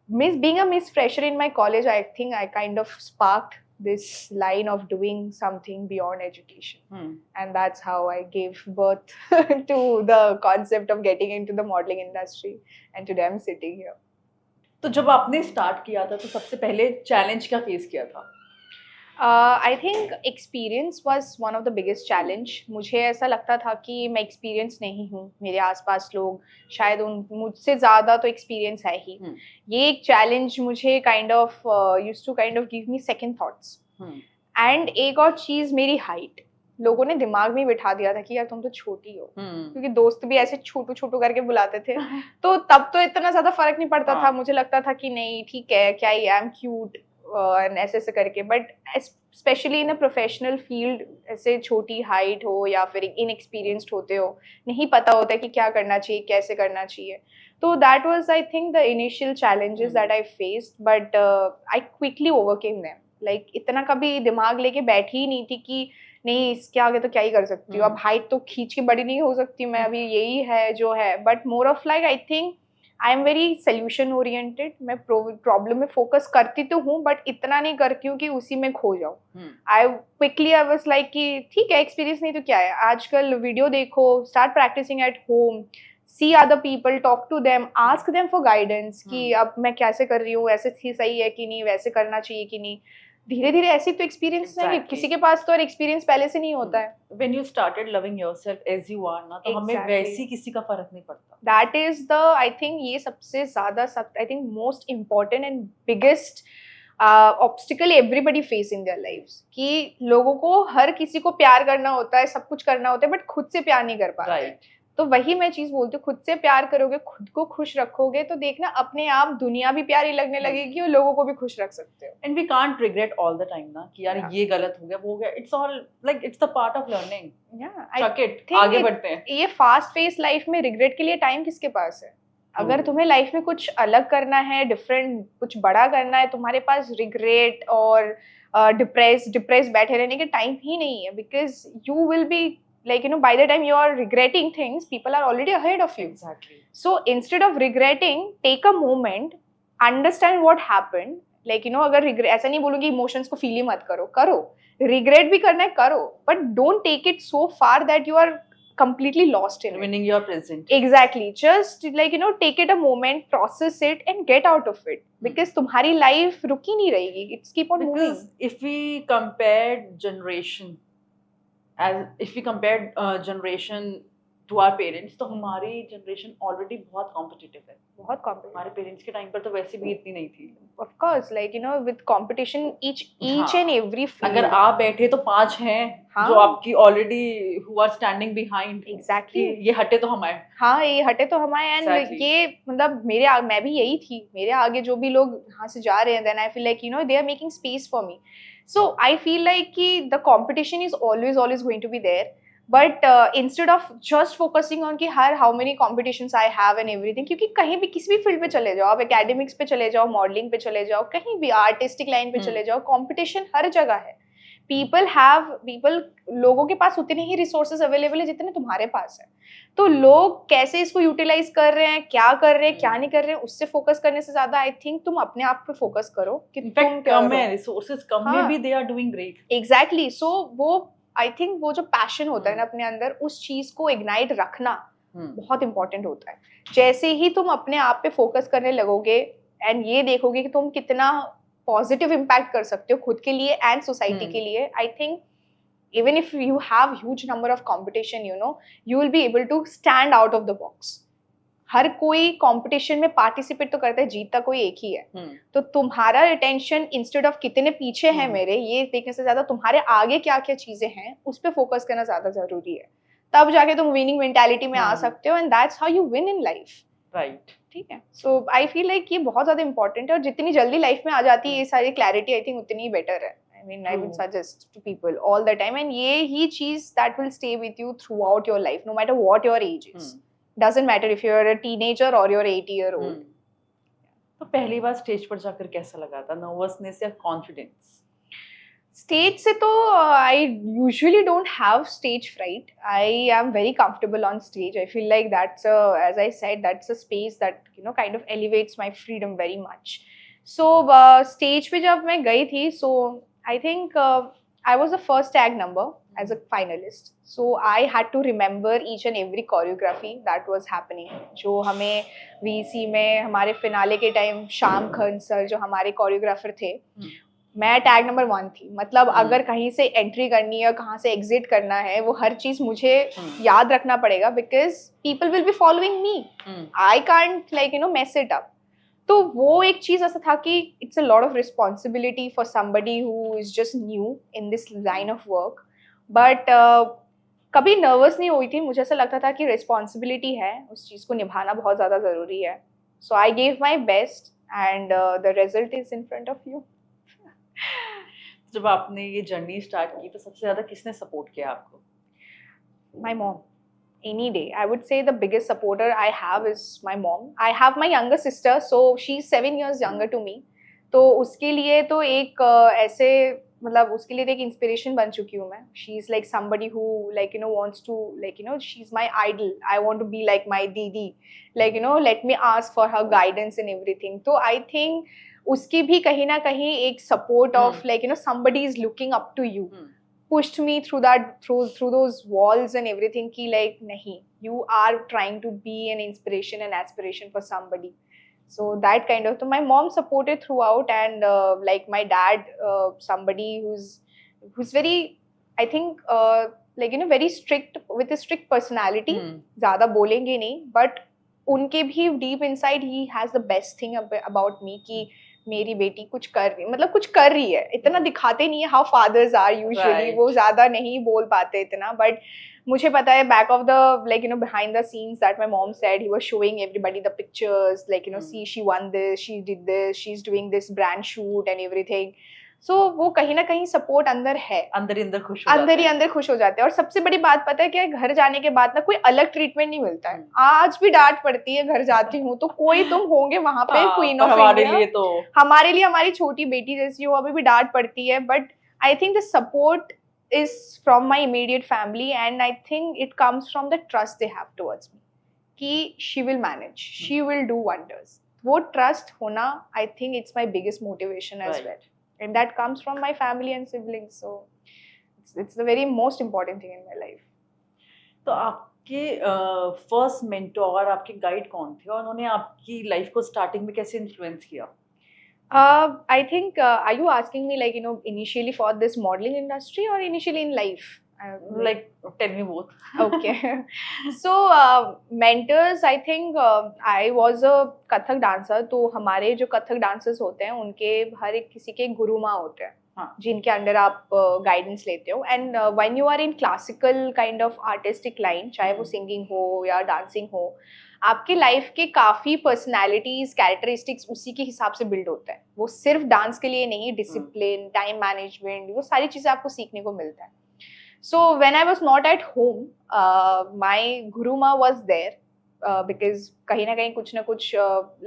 Being a Miss Fresher in my college, I think I kind of sparked this line of doing something beyond education. And that's how I gave birth to the concept of getting into the modeling industry. And today I'm sitting here. तो जब आपने start किया था तो सबसे पहले challenge क्या face किया था? I think experience was one of the biggest challenge. मुझे ऐसा लगता था कि मैं एक्सपीरियंस नहीं हूँ, मेरे आसपास लोग शायद मुझसे ज़्यादा तो एक्सपीरियंस है ही। ये एक चैलेंज मुझे kind of used to kind of give me second thoughts. And एक और चीज़, मेरी हाइट। लोगों ने दिमाग में बिठा दिया था कि यार तुम तो छोटी हो, क्योंकि दोस्त भी ऐसे छोटू छोटू करके बुलाते थे। तो तब तो इतना ज़्यादा फर्क नहीं पड़ता था, मुझे लगता था कि नहीं ठीक है, क्या ही आई एम क्यूट ऐसे करके। But specially in a professional field, ऐसे छोटी हाइट हो या फिर इनएक्सपीरियंस्ड होते हो, नहीं पता होता है कि क्या करना चाहिए, कैसे करना चाहिए। तो that was I think the initial challenges that I faced, but I quickly overcame them. Like इतना कभी दिमाग लेके बैठी ही नहीं थी कि नहीं इसके आगे तो क्या ही कर सकती हूँ, अब हाइट तो खींच के बड़ी नहीं हो सकती मैं, अभी यही है जो है। But more of like I think I am very solution oriented. मैं प्रॉब्लम में फोकस करती तो हूँ, बट इतना नहीं करती हूँ कि उसी में खो जाऊँ। I quickly I was like कि ठीक है, एक्सपीरियंस नहीं तो क्या है, आजकल वीडियो देखो, start practicing at home, see other people, talk to them, ask them for guidance कि अब मैं कैसे कर रही हूँ, ऐसे सही है कि नहीं, वैसे करना चाहिए कि नहीं। धीरे धीरे ऐसी तो एक्सपीरियंस नहीं, किसी के पास तो एक्सपीरियंस पहले से नहीं होता है। When you started loving yourself as you are ना, तो हमें वैसी किसी का फर्क नहीं पड़ता। That is the, I think ये सबसे ज़्यादा I think most important and biggest obstacle everybody face in their lives, कि लोगों को हर किसी को प्यार करना होता है, सब कुछ करना होता है, बट खुद से प्यार नहीं कर पाते। तो वही मैं चीज बोलती हूँ, खुद से प्यार करोगे, खुद को खुश रखोगे, तो देखना अपने आप दुनिया भी प्यारी लगने लगेगी और लोगों को भी खुश रख सकते हो। And we can't regret all the time ना कि यार ये गलत हो गया, वो हो गया। It's all like it's the part of learning. Chuck it, आगे बढ़ते हैं। ये फास्ट फेस लाइफ में रिग्रेट के लिए टाइम किसके पास है? अगर तुम्हें लाइफ में कुछ अलग करना है, डिफरेंट कुछ बड़ा करना है, तुम्हारे पास रिग्रेट और डिप्रेस बैठे रहने के टाइम ही नहीं है, because you will be like by the time you are regretting things, people are already ahead of you. Exactly. So instead of regretting, take a moment, understand what happened. like अगर regret, ऐसा नहीं बोलूंगी emotions को feel ही मत करो, regret भी करना है करो, but don't take it so far that you are completely lost in it. Ruining your present. Exactly. Just take it a moment, process it and get out of it, because तुम्हारी life रुकी नहीं रहेगी. It's keep on moving. Because if we compare generation to our parents, तो हमारी generation already बहुत competitive है. बहुत competitive. हमारे parents के time पर तो वैसे भी इतनी नहीं थी. Of course, with competition each and every field. अगर आप बैठे तो 5 हैं जो आपकी already who are standing behind. Exactly. ये हटे तो हमारे. हाँ, ये हटे तो हमारे. And Exactly. ये मैं भी यही थी. मेरे आगे जो भी लोग यहाँ से जा रहे हैं, then I feel like they are making space for me. So I feel like the competition is always going to be there. But instead of just focusing on कि how many competitions I have and everything, क्योंकि कहीं भी किसी भी field पे चले जाओ, आप academics पे चले जाओ, मॉडलिंग पे चले जाओ, कहीं भी आर्टिस्टिक लाइन पे चले जाओ, competition हर जगह है. लोगों के पास उतने ही रिसोर्सेज अवेलेबल है जितने तुम्हारे पास है. तो लोग कैसे इसको यूटिलाइज कर रहे हैं, क्या कर रहे हैं, क्या नहीं कर रहे हैं, उससे फोकस करने से ज्यादा आई थिंक तुम अपने आप पे फोकस करो कि तुम कम है, रिसोर्सेज कम में भी they are doing great. Exactly. So वो आई थिंक वो जो पैशन होता है ना अपने अंदर, उस चीज को इग्नाइट रखना बहुत इंपॉर्टेंट होता है. जैसे ही तुम अपने आप पे फोकस करने लगोगे एंड ये देखोगे कि तुम कितना पॉजिटिव इम्पैक्ट कर सकते हो खुद के लिए एंड सोसाइटी के लिए, I think even if you have huge number of competition, you will be able to stand out of the box. हर कोई कंपटीशन में पार्टिसिपेट तो करता है, जीतता कोई एक ही है. तो तुम्हारा अटेंशन इंस्टेड ऑफ कितने पीछे हैं मेरे, ये देखने से ज्यादा तुम्हारे आगे क्या क्या चीजें हैं उस पर फोकस करना ज्यादा जरूरी है. तब जाके तुम विनिंग मेंटालिटी में आ सकते हो, and that's how you win in life. Right. ठीक है. सो आई फील लाइक ये बहुत ज्यादा इंपॉर्टेंट है, और जितनी जल्दी लाइफ में आ जाती है ये सारी क्लैरिटी, आई थिंक उतनी ही बेटर है. I would suggest to people all the time, and ये ही चीज that will stay with you throughout your life, no matter what your age is. Doesn't matter if you're a teenager or you're 80-year-old. तो पहली बार stage पर जाकर कैसा लगा था? Nervousness या कॉन्फिडेंस? स्टेज से तो I usually don't have stage fright. I am very comfortable on stage. I feel like that's as I said, that's a space that kind of elevates my freedom very much. So stage पे जब मैं गई थी, so I think I was the first tag number as a finalist. So I had to remember each and every choreography that was happening. जो हमें VC में हमारे finale के टाइम शाम खन सर जो हमारे कोरियोग्राफर थे, मैं टैग नंबर 1 थी. मतलब अगर कहीं से एंट्री करनी है, कहाँ से एग्जिट करना है, वो हर चीज मुझे याद रखना पड़ेगा, because people will be following me. I can't mess it up. तो वो एक चीज ऐसा था कि it's a lot of responsibility for somebody who is just new in this line of work. But कभी नर्वस नहीं हुई थी. मुझे ऐसा लगता था कि रिस्पॉन्सिबिलिटी है, उस चीज़ को निभाना बहुत ज़्यादा ज़रूरी है. So I gave my best and the result is in front of you. जब आपने ये जर्नी स्टार्ट की तो सबसे ज़्यादा किसने सपोर्ट किया आपको? My mom. Any day. I would say the biggest supporter I have is my mom. I have my younger sister, so she's 7 years younger to me. तो उसके लिए तो एक ऐसे मतलब उसके लिए एक इंस्पिरेशन बन चुकी हूँ मैं. She is like somebody who wants to she's my idol. I want to be like my didi. Let me ask for her guidance and everything. तो I think उसकी भी कहीं ना कहीं एक support of somebody is looking up to you. Pushed me through those walls and everything ki nahi, you are trying to be an inspiration and aspiration for somebody. So that kind of, so my mom supported throughout, and my dad, somebody who's very, I think very strict, with a strict personality. ज़्यादा बोलेंगे नहीं, but उनके भी deep inside he has the best thing about me कि मेरी बेटी कुछ कर रही, मतलब कुछ कर रही है. इतना दिखाते नहीं है, हाउ फादर्स आर यूजुअली, वो ज्यादा नहीं बोल पाते इतना. बट मुझे पता है back of the behind the scenes that my mom said, he was showing everybody the pictures, see she won this, she did this, she's doing this brand shoot and everything. So वो कहीं ना कहीं support अंदर है, अंदर ही अंदर खुश हो जाते हैं. और सबसे बड़ी बात पता है क्या, घर जाने के बाद ना कोई अलग ट्रीटमेंट नहीं मिलता है. आज भी डांट पड़ती है, घर जाती हूँ तो कोई तुम होंगे वहां पे क्वीन ऑफ इंडिया, हमारे लिए हमारी छोटी बेटी जैसी हो, अभी भी डांट पड़ती है. But I think the support is from my immediate family, and I think it comes from the trust they have towards me कि she will manage, she will do wonders. वो trust होना, I think it's my biggest motivation as Right. well, and that comes from my family and siblings. So it's the very most important thing in my life. तो आपके first mentor, आपके guide कौन थे और उन्होंने आपकी life को starting में कैसे इन्फ्लुएंस किया? I think, are you asking me like, initially for this modeling industry or initially in life? Like, tell me both. Okay. So, mentors, I think I was a Kathak dancer, तो हमारे जो Kathak dancers होते हैं उनके हर एक किसी के गुरु माँ होते हैं, हाँ. जिनके अंडर आप गाइडेंस लेते हो. And when you are in classical kind of artistic line, चाहे वो सिंगिंग हो या डांसिंग हो, आपके लाइफ के काफ़ी पर्सनैलिटीज, कैरेक्टरिस्टिक्स उसी के हिसाब से बिल्ड होता है. वो सिर्फ डांस के लिए नहीं, डिसिप्लिन, टाइम मैनेजमेंट, वो सारी चीज़ें आपको सीखने को मिलता है. So when I was not at home, my Guru Ma was there because कहीं ना कहीं कुछ ना कुछ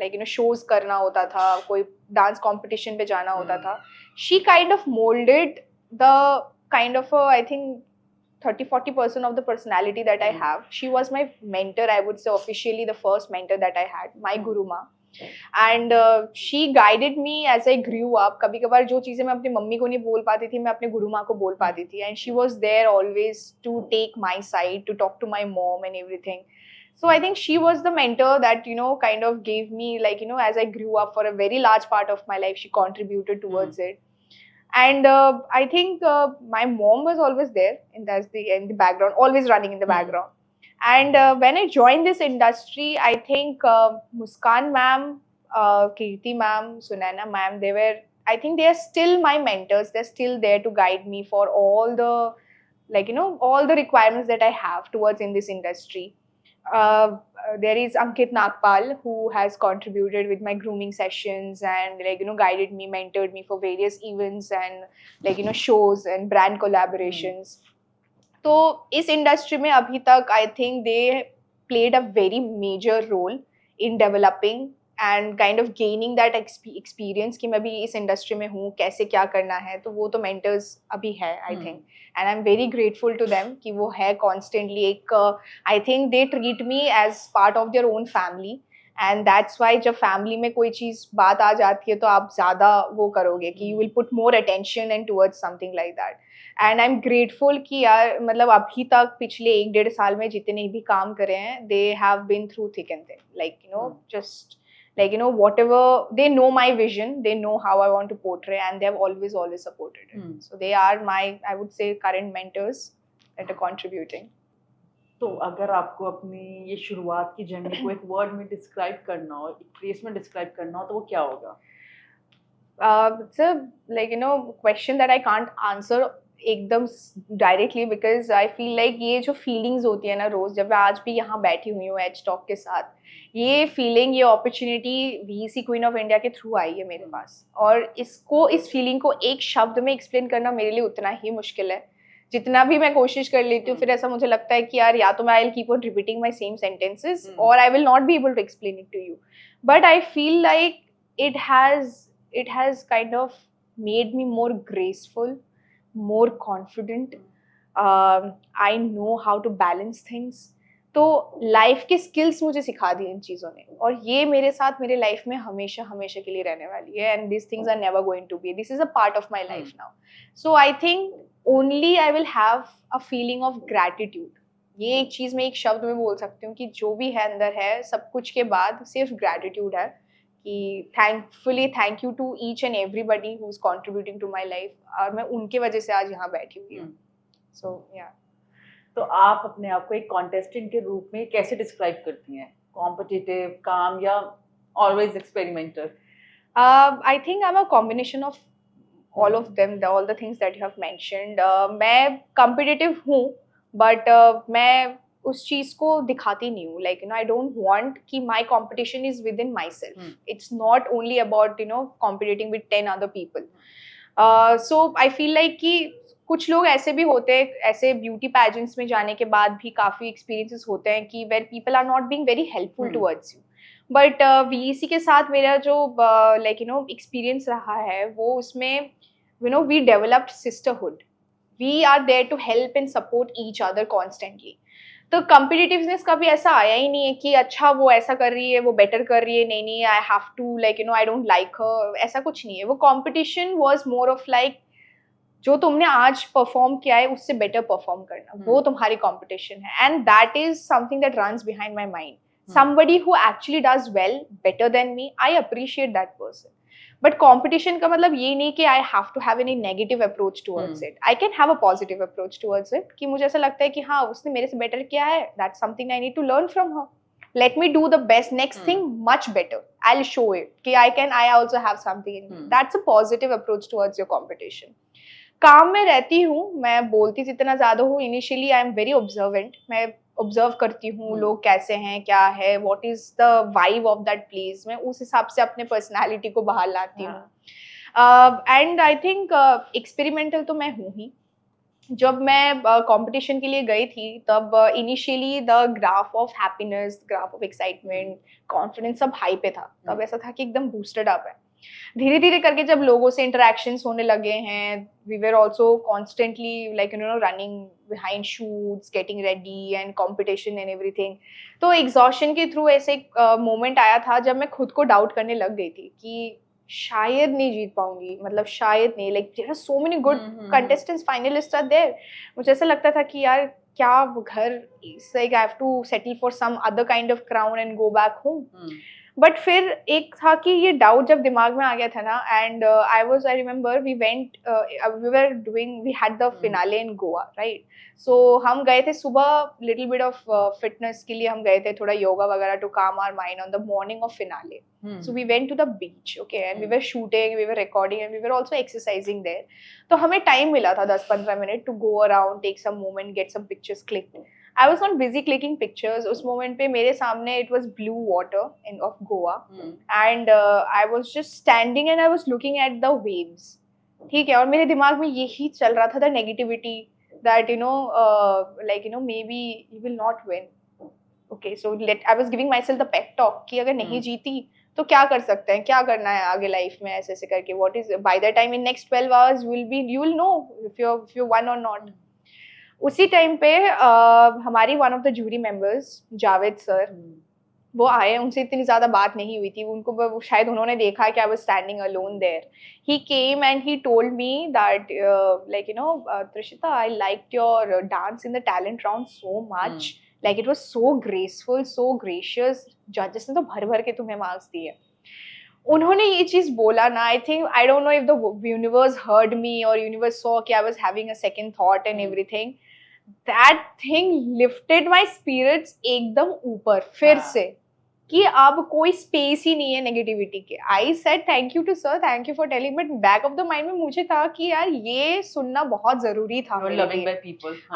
like shows करना होता था, कोई डांस competition पे जाना होता था. She kind of molded the kind of I think 30-40% of the personality that I have. She was my mentor, I would say officially the first mentor that I had, my Guru Ma. And she guided me as I grew up. कभी कभार जो चीज़ें मैं अपनी mummy को नहीं बोल पाती थी, मैं अपने गुरु माँ को बोल पाती थी. And she was there always to take my side, to talk to my mom and everything. So I think she was the mentor that kind of gave me, like, as I grew up, for a very large part of my life she contributed towards it. And I think my mom was always there in the background, always running in the background. And when I joined this industry, I think Muskan ma'am, Kirti ma'am, Sunaina ma'am, I think they are still my mentors. They're still there to guide me for all the, all the requirements that I have towards in this industry. There is Ankit Nagpal, who has contributed with my grooming sessions and guided me, mentored me for various events and shows and brand collaborations. तो इस industry में अभी तक I think they played a very major role in developing and kind of gaining that experience कि मैं भी इस industry में हूँ, कैसे क्या करना है. तो वो तो मेंटर्स अभी है I think, and I am very grateful to them कि वो है कॉन्स्टेंटली. एक I think they treat me as part of their own family, and that's why जब फैमिली में कोई चीज़ बात आ जाती है तो आप ज़्यादा वो करोगे कि you will put more attention and towards something like that. And I am grateful कि यार मतलब अभी तक पिछले 1-1.5 साल में जितने भी काम करे हैं, they have been through thick and thin, like just like whatever, they know my vision, they know how I want to portray, and they have always supported it. So they are my, I would say, current mentors that are contributing. तो अगर आपको अपनी ये शुरुआत की journey को एक word में डिस्क्राइब करना हो, एक फ्रेज में डिस्क्राइब करना हो, तो वो क्या होगा? It's a question that I can't answer एकदम directly, because I feel like ये जो फीलिंग्स होती है ना रोज, जब मैं आज भी यहाँ बैठी हुई हूँ एच टॉक के साथ, ये फीलिंग, ये opportunity VC queen of India के थ्रू आई है मेरे पास. और इस फीलिंग को एक शब्द में एक्सप्लेन करना मेरे लिए उतना ही मुश्किल है. जितना भी मैं कोशिश कर लेती हूँ, फिर ऐसा मुझे लगता है कि यार या तो मैं I will keep on repeating my same sentences, और I will not be able to explain it to you. But I feel like it has kind of made me more graceful, more confident. I know how to balance things. तो life के skills मुझे सिखा दी इन चीज़ों ने, और ये मेरे साथ मेरे लाइफ में हमेशा हमेशा के लिए रहने वाली है. And this things are never going to be, this is a part of my life now. So I think only I will have a feeling of gratitude. ये एक चीज़ मैं एक शब्द में बोल सकती हूँ कि जो भी है अंदर है, सब कुछ के बाद सिर्फ ग्रैटिट्यूड है कि thankfully thank you to each and everybody who is contributing to my life, और मैं उनके वजह से आज यहाँ बैठी हुई हूँ. सो या. तो आप अपने आप को एक कॉन्टेस्टेंट के रूप में कैसे डिस्क्राइब करती हैं? कॉम्पिटिटिव, काम, या always experimenter? I think I am a combination of all of them, all the things that you have mentioned. मैं कॉम्पिटिटिव हूँ, बट मैं उस चीज को दिखाती नहीं हूँ. लाइक आई डोंट वांट कि my competition is with in my self. It's not only about competing with 10 other people. So I feel like कि कुछ लोग ऐसे भी होते हैं, ऐसे ब्यूटी पैजेंट्स में जाने के बाद भी काफ़ी एक्सपीरियंसेस होते हैं कि where people are not being very helpful towards you. But VEC के साथ मेरा जो एक्सपीरियंस रहा है, वो उसमें we developed sisterhood. We are there to help and support each other constantly. तो कम्पिटिटिवनेस का भी ऐसा आया ही नहीं है कि अच्छा वो ऐसा कर रही है, वो बेटर कर रही है, नहीं नहीं I have to like I don't like her, ऐसा कुछ नहीं है. वो competition was more of like जो तुमने आज परफॉर्म किया है उससे बेटर परफॉर्म करना, वो तुम्हारी कंपटीशन है. And that is something that runs behind my mind. somebody who actually does well better than me, I appreciate that person. But competition का मतलब ये नहीं कि I have to have any negative approach towards it. I can have a positive approach towards it कि मुझे ऐसा लगता है कि हाँ उसने मेरे से better किया है, that's something I need to learn from her. Let me do the best next thing much better. I'll show it कि I also have something in me. That's a positive approach towards your competition. काम में रहती हूँ, मैं बोलती जितना ज्यादा हूँ. Initially I am very observant. मैं ऑब्जर्व करती हूँ लोग कैसे हैं, क्या है, what is the vibe of that place. मैं उस हिसाब से अपने पर्सनालिटी को बाहर लाती हूँ. एंड आई थिंक एक्सपेरिमेंटल तो मैं हूँ ही. जब मैं कंपटीशन के लिए गई थी तब initially the graph of happiness, graph of excitement, confidence सब हाई पे था. तब ऐसा था कि एकदम बूस्टेड अप है. धीरे धीरे करके जब लोगों से इंटरेक्शंस होने लगे हैं, we were also constantly like running behind shoots, getting ready and competition and everything. तो एग्जॉशन के थ्रू ऐसे एक मोमेंट आया था जब मैं खुद को डाउट करने लग गई थी कि शायद नहीं जीत पाऊंगी, मतलब शायद नहीं. Like there are so many good contestants, finalists are there. मुझे ऐसा लगता था कि यार क्या घर, like I have to settle for some other kind of crown and go back home. But फिर एक था कि ये डाउट जब दिमाग में आ गया था ना, and I remember we had the finale in Goa, right. So हम गए थे सुबह, लिटिल बिट ऑफ फिटनेस के लिए हम गए थे, थोड़ा योगा वगैरह to calm our mind on the morning of finale. So we went to the beach, okay, and we were shooting, we were recording and we were also exercising there. तो हमें time मिला था 10-15 minute to go around, take some moment, get some pictures click. I was not busy clicking pictures. उस moment पे मेरे सामने it was blue water of Goa, and I was just standing and I was looking at the waves. ठीक है, और मेरे दिमाग में यही चल रहा था, the negativity that maybe you will not win. Okay, so I was giving myself the pep talk कि अगर नहीं जीती तो क्या कर सकते हैं, क्या करना है आगे लाइफ में, ऐसे ऐसे करके. What is by the time in next 12 hours you will know if you won or not. उसी टाइम पे हमारी one of the jury members Javed sir, वो आए. उनसे इतनी ज़्यादा बात नहीं हुई थी, उनको शायद उन्होंने देखा कि I was standing alone there. He came and he told me that Trishita, I liked your dance in the talent round so much, like it was so graceful, so gracious. जजेस ने तो भर भर के तुम्हें मार्क्स दिए. उन्होंने ये चीज बोला ना, आई think, I don't know if the universe heard me और यूनिवर्स सॉ कि I was having a second thought and everything. That thing lifted my spirits एकदम ऊपर फिर से, कि अब कोई स्पेस ही नहीं है नेगेटिविटी के. I said thank you to sir, thank you for telling. But back of the mind में मुझे था कि यार ये सुनना बहुत जरूरी था.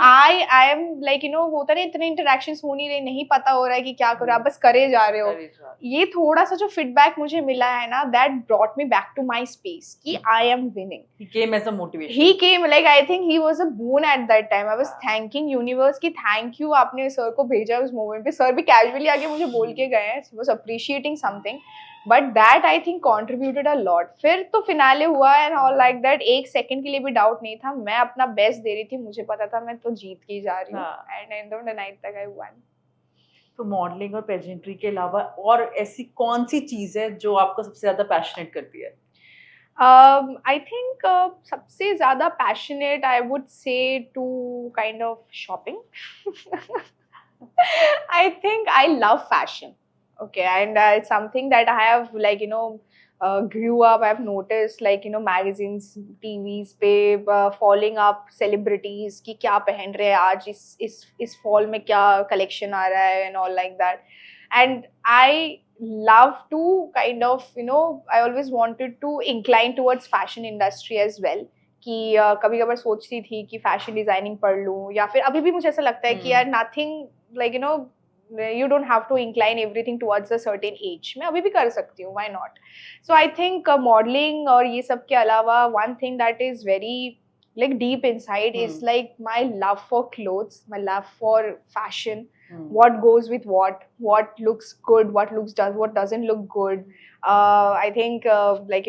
आई एम लाइक होता नहीं, इतने इंटरेक्शंस हो नहीं रहे, नहीं पता हो रहा है कि क्या करो, आप बस करे जा रहे हो. ये थोड़ा सा जो फीडबैक मुझे मिला है ना, that brought me back to my space कि I am winning. He came as a motivation. He came, like I think he was a boon at that time. I was thanking universe कि thank you आपने sir को भेजा उस moment पे. Sir भी casually आके मुझे बोल के गए हैं, was appreciating something, but that I think contributed a lot. फिर तो फिनाले हुआ and all like that. एक सेकंड के लिए भी डाउट नहीं था, मैं अपना बेस्ट दे रही थी, मुझे पता था मैं तो जीत के जा रही हूँ. and end of the night तक I won. तो मॉडलिंग और पेजेंट्री के अलावा और ऐसी कौन सी चीज है जो आपको सबसे ज्यादा पैशनेट करती है? I think सबसे ज़्यादा passionate I would say to kind of shopping. I think I love fashion. Okay, and it's something that I have grew up. I've noticed magazines, TVs पे following up celebrities कि क्या पहन रहे हैं आज, इस fall में क्या collection आ रहा है and all like that. And I love to kind of I always wanted to incline towards fashion industry as well. कि कभी कभार सोचती थी कि फैशन डिजाइनिंग पढ़ लूँ, या फिर अभी भी मुझे ऐसा लगता है कि यार nothing you don't have to incline everything towards a certain age. मैं अभी भी कर सकती हूँ, why not? So I think modeling और ये सब के अलावा one thing that is very deep inside is like my love for clothes, my love for fashion, what goes with what. what looks good, what doesn't look good. I think like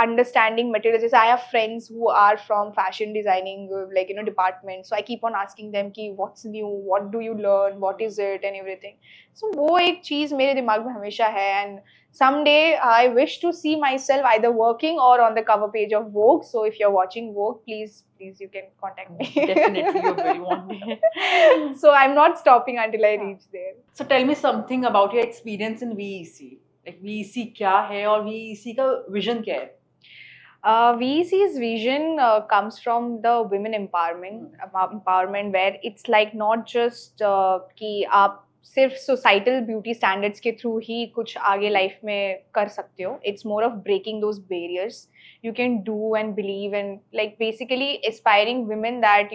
understanding materials. I have friends who are from fashion designing like department, so I keep on asking them कि what's new, what do you learn, what is it and everything. So वो एक चीज मेरे दिमाग में हमेशा है, and someday I wish to see myself either working or on the cover page of Vogue. So if you're watching Vogue, please you can contact me. Definitely you will one day. So I'm not stopping until I reach there. So tell me something about your experience in VEC. Like VEC क्या है और VEC का vision क्या है? VEC's vision comes from the women empowerment where it's like not just कि आप सिर्फ societal beauty standards के थ्रू ही कुछ आगे लाइफ में कर सकते हो. It's more of breaking those barriers you can do and believe and like basically aspiring women that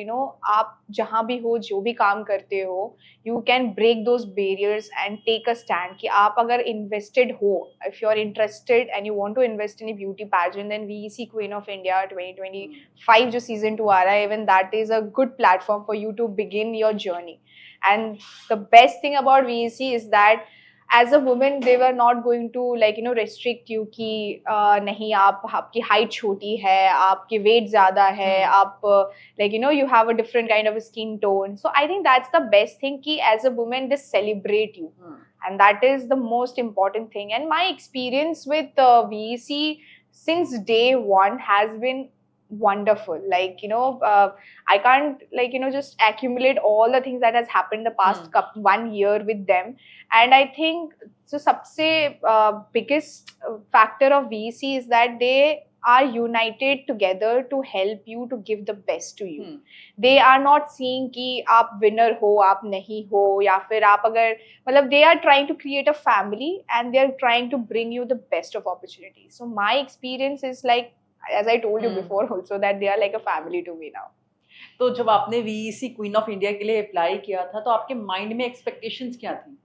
आप जहाँ भी हो, जो भी काम करते हो, you can break those barriers and take a stand कि आप अगर invested हो, if you are interested and you want to invest in a beauty pageant, then VEC Queen of India 2025 जो season 2 आ रहा है, even that is a good platform for you to begin your journey. And the best thing about VEC is that as a woman they were not going to like restrict you कि नहीं आपकी height छोटी है, आपकी weight ज़्यादा है, आप like you have a different kind of a skin tone. So I think that's the best thing कि as a woman they celebrate you. And that is the most important thing. And my experience with VEC since day one has been wonderful. Like I can't like just accumulate all the things that has happened the past 1 year with them. And I think so सबसे biggest factor of VEC is that they are united together to help you to give the best to you. They are not seeing कि आप winner हो, आप नहीं हो, या फिर आप अगर मतलब they are trying to create a family and they are trying to bring you the best of opportunities. So my experience is like, as I told you before also, that they are like a family to me now. तो जब आपने VEC queen of India के लिए apply किया था तो आपके mind में एक्सपेक्टेशंस क्या थी?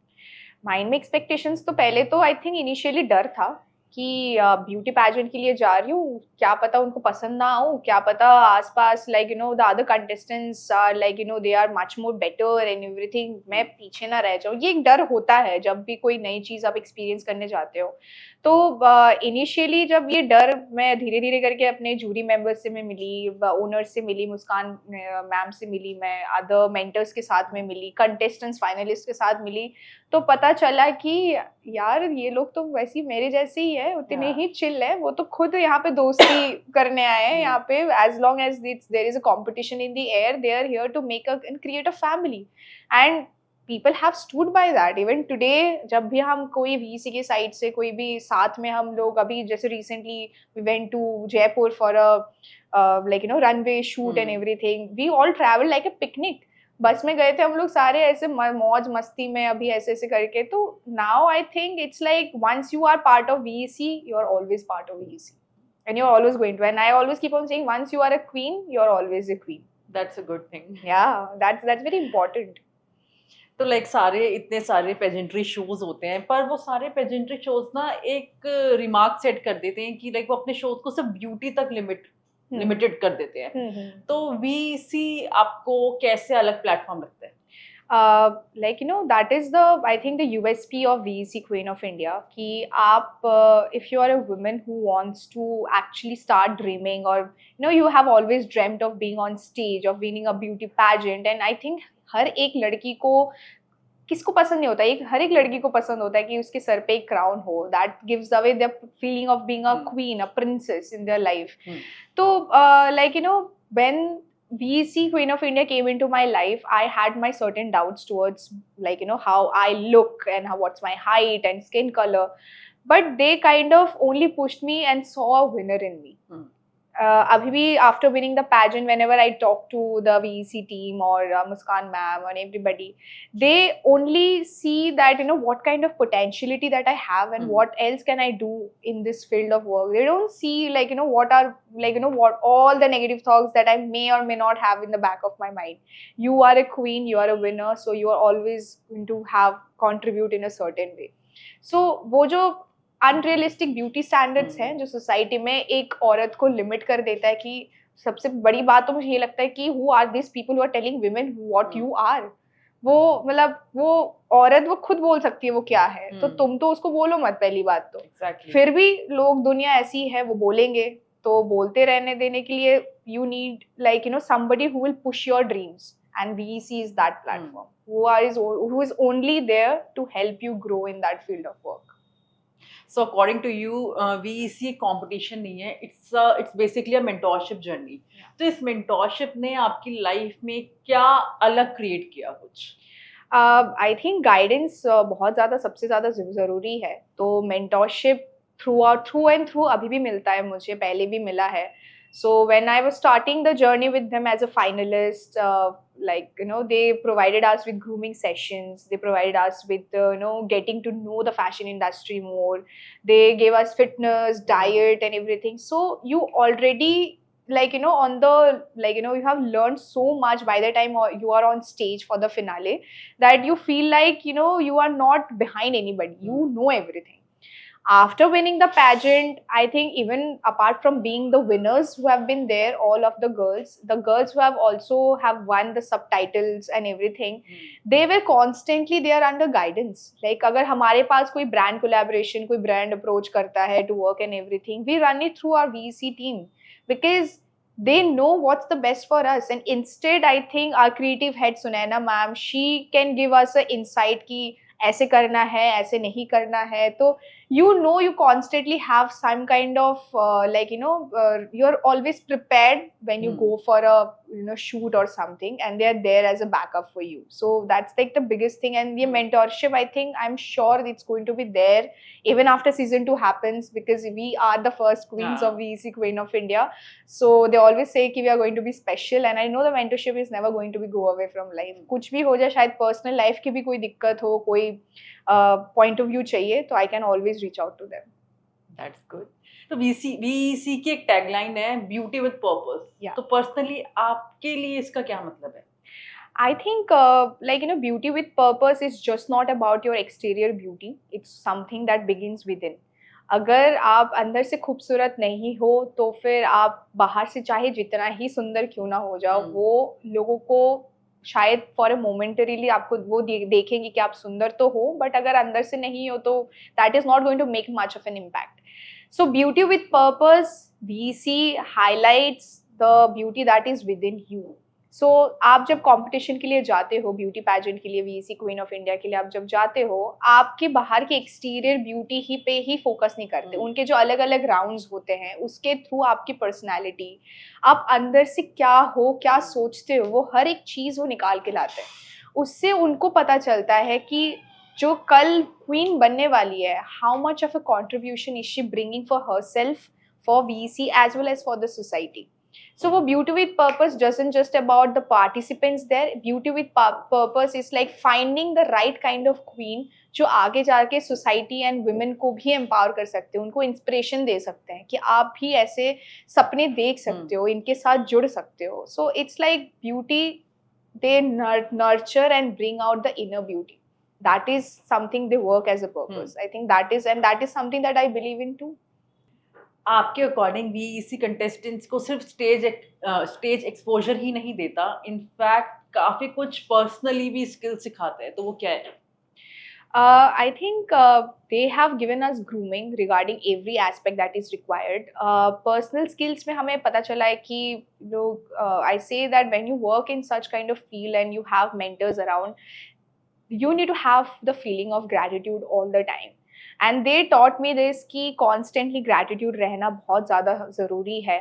माइंड में एक्सपेक्टेशंस तो पहले तो आई थिंक इनिशियली डर था कि ब्यूटी पैजेंट के लिए जा रही हूँ, क्या पता उनको पसंद ना हो, क्या पता आसपास like the other contestants are like they are much more better and everything, मैं पीछे ना रह जाऊँ. ये एक डर होता है जब भी कोई नई चीज़ आप एक्सपीरियंस करने जाते हो. तो इनिशियली जब ये डर, मैं धीरे धीरे करके अपने जूरी मेंबर्स से मैं मिली, ओनर्स से मिली, मुस्कान मैम से मिली, मैं अदर मेंटर्स के साथ में मिली, कंटेस्टेंट्स फाइनलिस्ट के साथ मिली, तो पता चला कि यार ये लोग तो वैसे ही मेरे जैसे ही है, उतने ही चिल है, वो तो खुद यहाँ पे दोस्ती करने आए हैं यहाँ पे. As long as there is a competition in the air, they are here to make a and create a family. And people have stood by that. Even today जब भी हम कोई VEC के साइड से कोई भी साथ में हम लोग, अभी जैसे recently we went to Jaipur for a like runway shoot and everything, we all travel like a picnic. बस में गए थे हम लोग सारे ऐसे मौज मस्ती में, अभी ऐसे ऐसे करके. तो now I think it's like once you are part of VEC, you are always part of VEC and you're always going to. And I always keep on saying once you are a queen, you're always a queen. That's a good thing. Yeah, that's very important. तो like सारे इतने सारे pageantry shows होते हैं, पर वो सारे pageantry shows ना एक रिमार्क सेट कर देते हैं कि लाइक वो अपने शोज को सिर्फ ब्यूटी तक लिमिटेड कर देते हैं. तो VEC आपको कैसे अलग प्लेटफॉर्म लगता है? Like that is the, I think the USP of VEC Queen of India कि आप if you are a woman who wants to actually start dreaming, or you have always dreamt of being on stage, of winning a beauty pageant, and I think हर एक लड़की को, किसको पसंद नहीं होता, हर एक लड़की को पसंद होता है कि उसके सर पे एक क्राउन हो. That gives away the feeling of being a queen, a princess in their life. तो like when VEC Queen of India came into my life, I had my certain doubts towards like how I look and what's my height and skin color, but they kind of only pushed me and saw a winner in me. अभी भी after winning the pageant, whenever I talk to the VEC team or Muskan ma'am or everybody, they only see that what kind of potentiality that I have and what else can I do in this field of work. They don't see like what are like what all the negative thoughts that I may or may not have in the back of my mind. You are a queen, you are a winner, so you are always going to have contribute in a certain way. So वो जो unrealistic beauty standards हैं जो society में एक औरत को limit कर देता है, कि सबसे बड़ी बात तो मुझे ये लगता है कि who are this people who are telling women what you are. वो मतलब वो औरत वो खुद बोल सकती है वो क्या है, तो तुम तो उसको बोलो मत पहली बात तो। Exactly. फिर भी लोग, दुनिया ऐसी है, वो बोलेंगे, तो बोलते रहने देने के लिए you need like somebody who will push your dreams, and VEC is that platform who is only there to help you grow in that field of work. So according to you, VEC competition नहीं है, it's basically a mentorship journey. तो इस mentorship ने आपकी life में क्या अलग create किया कुछ? आई थिंक गाइडेंस बहुत ज़्यादा, सबसे ज़्यादा ज़रूरी है। तो मेंटोरशिप थ्रू एंड थ्रू अभी भी मिलता है मुझे, पहले भी मिला है। So when I was starting the journey with them as a finalist, like they provided us with grooming sessions, they provided us with getting to know the fashion industry more, they gave us fitness, diet and everything. So you already on the you have learned so much by the time you are on stage for the finale, that you feel like you are not behind anybody, you know everything. After winning the pageant, I think even apart from being the winners who have been there, all of the girls who have also have won the subtitles and everything, they were constantly there under guidance. Like अगर हमारे पास कोई brand collaboration, कोई brand approach करता है to work and everything, we run it through our VEC team, because they know what's the best for us. And instead, I think our creative head Sunaina ma'am, she can give us a insight कि ऐसे करना है, ऐसे नहीं करना है। तो you constantly have some kind of you're always prepared when you go for a shoot or something, and they're there as a backup for you. So that's like the biggest thing. And the mentorship, I think, I'm sure it's going to be there even after season 2 happens, because we are the first queens of VEC Queen of India. So they always say कि we are going to be special, and I know the mentorship is never going to be go away from life. कुछ भी हो जाए, शायद personal life की भी कोई दिक्कत हो, कोई point of view चाहिए, तो I can always reach out to them. That's good. तो VEC की एक टैगलाइन है ब्यूटी विद पर्पस। तो पर्सनली आपके लिए इसका क्या मतलब है? I think beauty with purpose is just not about your exterior beauty. It's something that begins within. अगर आप अंदर से खूबसूरत नहीं हो, तो फिर आप बाहर से चाहे जितना ही सुंदर क्यों ना हो जाओ, वो लोगों को शायद फॉर अ मोमेंटरीली आपको वो देखेंगे कि आप सुंदर तो हो, बट अगर अंदर से नहीं हो तो that is not going to make much of an impact. So beauty with purpose, VEC highlights the beauty that is within you. सो आप जब कंपटीशन के लिए जाते हो, ब्यूटी पैजेंट के लिए, VEC क्वीन ऑफ इंडिया के लिए आप जब जाते हो, आपके बाहर के एक्सटीरियर ब्यूटी ही पे ही फोकस नहीं करते. उनके जो अलग अलग राउंड्स होते हैं, उसके थ्रू आपकी पर्सनालिटी, आप अंदर से क्या हो, क्या सोचते हो, वो हर एक चीज़ वो निकाल के लाते हैं. उससे उनको पता चलता है कि जो कल क्वीन बनने वाली है, how much of a contribution is she bringing for herself, for VEC as well as for the society. So beauty with purpose doesn't just about the participants there. Beauty with purpose is like finding the right kind of queen जो आगे जाके society and women को भी empower कर सकते हो, उनको inspiration दे सकते हैं कि आप भी ऐसे सपने देख सकते हो, इनके साथ जुड़ सकते हो. So it's like beauty, they nurture and bring out the inner beauty. That is something they work as a purpose. I think that is something that I believe in too. आपके अकॉर्डिंग VEC कंटेस्टेंट्स को सिर्फ stage exposure ही नहीं देता, in fact काफी कुछ personally भी skill सिखाते हैं, तो वो क्या है? I think they have given us grooming regarding every aspect that is required. Personal skills में हमें पता चला है कि I say that when you work in such kind of field and you have mentors around, you need to have the feeling of gratitude all the time. And they taught me this कि constantly gratitude रहना बहुत ज़्यादा ज़रूरी है.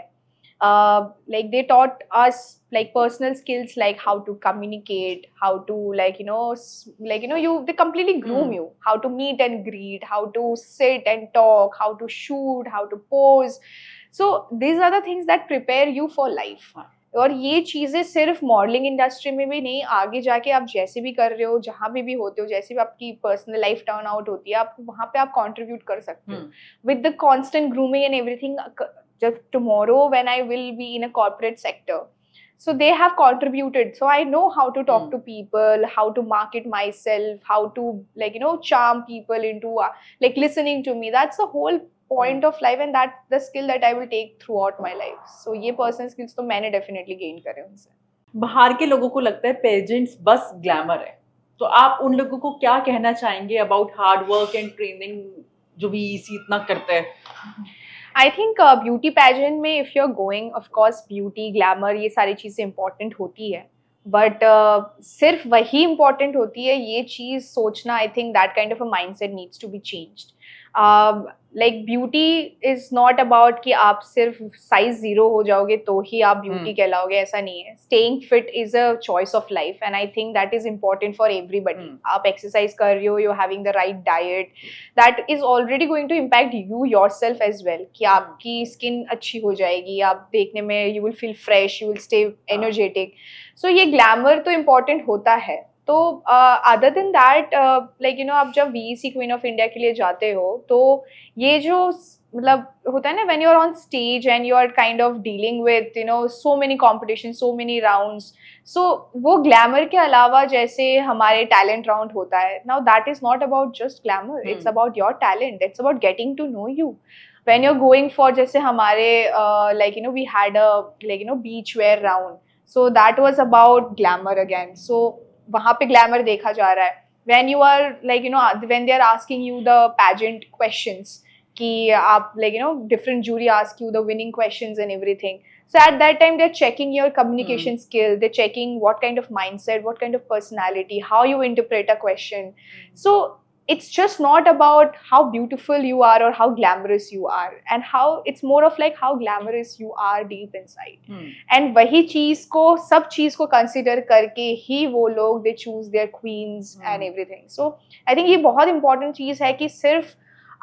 Like they taught us like personal skills like how to communicate, how to they completely groom you, how to meet and greet, how to sit and talk, how to shoot, how to pose. So these are the things that prepare you for life. और ये चीज़ें सिर्फ modelling industry में भी नहीं, आगे जाके आप जैसे भी कर रहे हो, जहाँ भी होते हो, जैसे भी आपकी पर्सनल लाइफ टर्न आउट होती है, आप वहाँ पे आप कंट्रीब्यूट कर सकते हो with the constant grooming and everything. जब tomorrow when I will be in a corporate sector, so they have contributed, so I know how to talk to people, how to market myself, how to charm people into listening to me. That's the whole point of life, and that's the skill that I will take throughout my life. So ये personal skills तो मैंने definitely gain करे उनसे. बाहर के लोगों को लगता है पेजेंट्स बस ग्लैमर है, तो आप उन लोगों को क्या कहना चाहेंगे about hard work and training जो VEC इतना करते हैं? आई थिंक ब्यूटी पैजेंट में if you are going, of course beauty glamour ये सारी चीज़ें इंपॉर्टेंट होती है, बट सिर्फ वही इंपॉर्टेंट होती है ये चीज़ सोचना, I think that kind of a mindset needs to be changed. Like beauty is not about कि आप सिर्फ साइज 0 हो जाओगे तो ही आप ब्यूटी कहलाओगे, ऐसा नहीं है. Staying fit is a choice of life and I think that is important for everybody. आप एक्सरसाइज कर रहे हो, you having the right diet, that is already going to impact you yourself as well, कि आपकी skin अच्छी हो जाएगी, आप देखने में you will feel fresh, you will stay energetic. So ये ग्लैमर तो इम्पॉर्टेंट होता है. तो other than that, like you no, आप जब VEC क्वीन ऑफ इंडिया के लिए जाते हो तो ये जो मतलब होता है ना, when you are on stage and you are kind of dealing with you know so many competition, so many rounds, so वो ग्लैमर के अलावा जैसे हमारे टैलेंट राउंड होता है, now that is not about just glamour, it's about your talent, it's about getting to know you. When you are going for, जैसे हमारे like you know we had a like you know beachwear round, so that was about glamour again. So वहाँ पे glamour देखा जा रहा है. when you are like you know when they are asking you the pageant questions, कि आप like you know different jury ask you the winning questions and everything, so at that time they're checking your communication skill, they're checking what kind of mindset, what kind of personality, how you interpret a question. So it's just not about how beautiful you are or how glamorous you are, and how it's more of like how glamorous you are deep inside. And वही चीज को, सब चीज को consider करके ही वो लोग they choose there queen's and everything. So I think ये बहुत इंपॉर्टेंट चीज है कि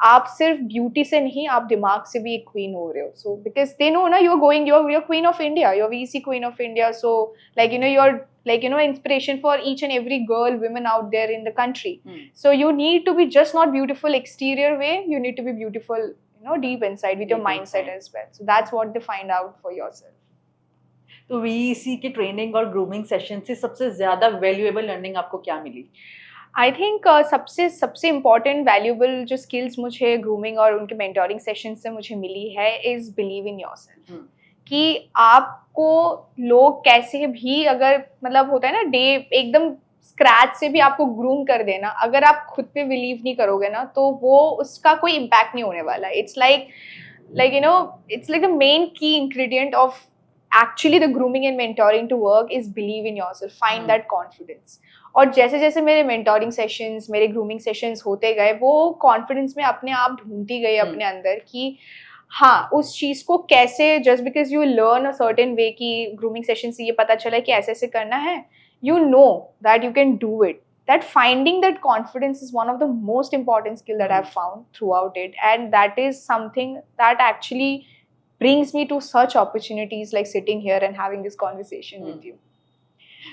आप सिर्फ ब्यूटी से नहीं, आप दिमाग से भी एक क्वीन हो रहे हो. सो बिकॉज दे नो ना, you are going, you are queen of India, you are VEC queen of India. So like you know, you are like you know inspiration for each and every girl, women out there in the country. So you need to be just not beautiful exterior way, you need to be beautiful you know deep inside with your mindset as well. So that's what they find out for yourself. तो VEC के training और grooming session से सबसे ज्यादा valuable learning आपको क्या मिली? I think सबसे important valuable जो स्किल्स मुझे ग्रूमिंग और उनके मेंटोरिंग सेशन से मुझे मिली है इज बिलीव इन योरसेल्फ. कि आपको लोग कैसे भी, अगर मतलब होता है ना डे एकदम स्क्रैच से भी आपको ग्रूम कर देना, अगर आप खुद पे बिलीव नहीं करोगे ना तो वो उसका कोई इम्पैक्ट नहीं होने वाला. It's like you know it's like the main key ingredient of actually the grooming and mentoring to work is believe in yourself, find that confidence. और जैसे जैसे मेरे मेंटोरिंग सेशंस, मेरे ग्रूमिंग सेशंस होते गए, वो कॉन्फिडेंस में अपने आप ढूंढती गई अपने अंदर कि हाँ उस चीज़ को कैसे, just because you learn a certain way, कि ग्रूमिंग सेशन से ये पता चला कि ऐसे ऐसे करना है, you know that you can do it. That finding that confidence is one of the most important skill that I've found throughout it, and that is something that actually brings me to such opportunities like sitting here and having this conversation with you.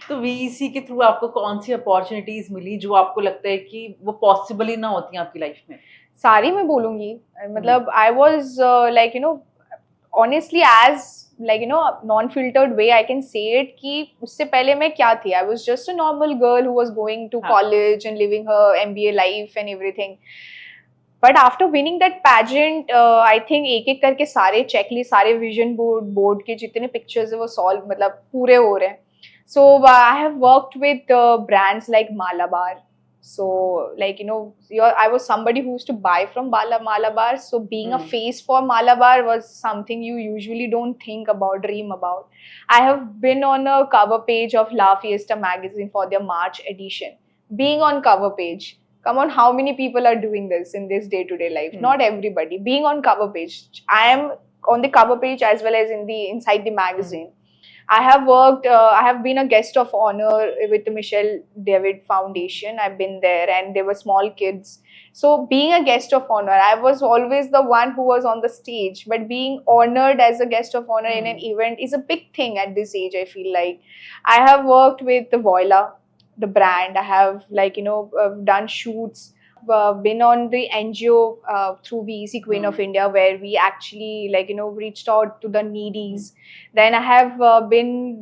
तो VEC के through आपको कौन सी opportunities मिली जो आपको लगता है कि वो पॉसिबल ही ना होती हैं आपकी लाइफ में? सारी मैं बोलूँगी, मतलब I was like you know honestly as like you know non-filtered way I can say it, कि उससे पहले मैं क्या थी, I was just a normal girl who was going to college and living her MBA life and everything. But after winning that pageant, I think एक एक करके सारे checklist, सारे vision board के जितने pictures है वो solve, मतलब पूरे हो रहे हैं. So I have worked with brands like Malabar. So like you know I was somebody who used to buy from Malabar, so being a face for Malabar was something you usually don't think about, dream about. I have been on a cover page of La Fiesta magazine for their March edition. Being on cover page, come on, how many people are doing this in this day-to-day life? Not everybody. Being on cover page, I am on the cover page as well as inside the magazine. I have worked, I have been a guest of honor with the Michelle David Foundation. I've been there and they were small kids. So being a guest of honor, I was always the one who was on the stage, but being honored as a guest of honor in an event is a big thing at this age, I feel like. I have worked with the Voila, the brand. I have like, you know, done shoots. Been on the NGO through VEC Queen of India, where we actually like you know reached out to the needies. Then I have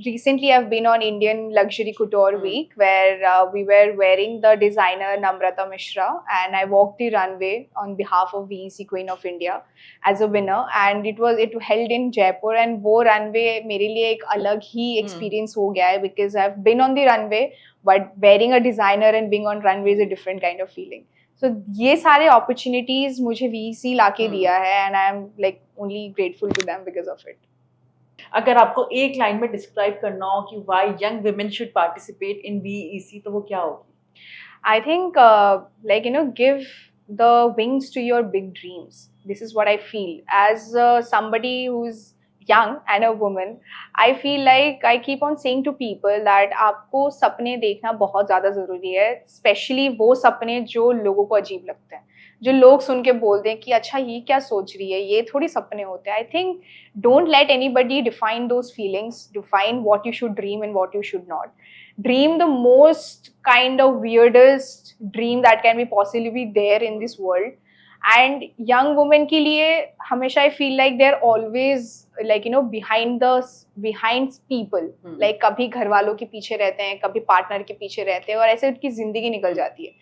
recently I've been on Indian Luxury Couture Week, where we were wearing the designer Namrata Mishra, and I walked the runway on behalf of VEC Queen of India as a winner, and it held in Jaipur, and वो runway मेरे लिए एक अलग ही experience हो गया है, because I've been on the runway but wearing a designer and being on runway is a different kind of feeling. So ये सारे opportunities मुझे VEC लाके दिया है, and I am like only grateful to them because of it. अगर आपको एक line में डिस्क्राइब करना हो कि why young women should participate in VEC तो वो क्या होगी? I think, like, you know, give the wings to your big dreams. This is what I feel. As somebody who's young and a woman, I feel like I keep on saying to people that आपको सपने देखना बहुत ज़्यादा ज़रूरी है, especially वो सपने जो लोगों को अजीब लगते हैं, जो लोग सुन के बोलते हैं कि अच्छा ये क्या सोच रही है, ये थोड़ी सपने होते हैं. I think don't let anybody define those feelings, define what you should dream and what you should not. Dream the most kind of weirdest dream that can be possibly be there in this world. And young women के लिए हमेशा I feel like they're always like, you know, behind people. Like कभी घर वालों के पीछे रहते हैं, कभी पार्टनर के पीछे रहते हैं, और ऐसे उनकी जिंदगी निकल जाती है.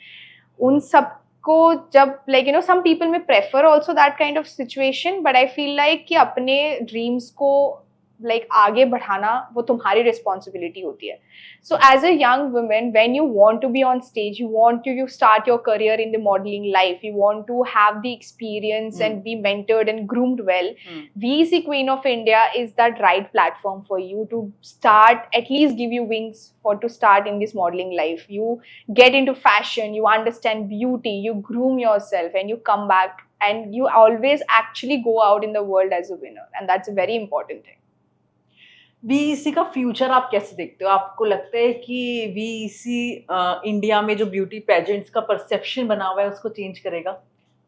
उन सबको जब like, you know, some people may prefer also that kind of situation, but I feel like कि अपने dreams को like आगे बढ़ाना वो तुम्हारी responsibility होती है. So as a young woman, when you want to be on stage, you want to you start your career in the modeling life, you want to have the experience and be mentored and groomed well, VEC Queen of India is that right platform for you to start, at least give you wings for to start in this modeling life. You get into fashion, you understand beauty, you groom yourself, and you come back and you always actually go out in the world as a winner, and that's a very important thing. VEC का future आप कैसे देखते हो? आपको लगता है कि VEC India में जो ब्यूटी पेजेंट्स का परसेप्शन बना हुआ है उसको चेंज करेगा?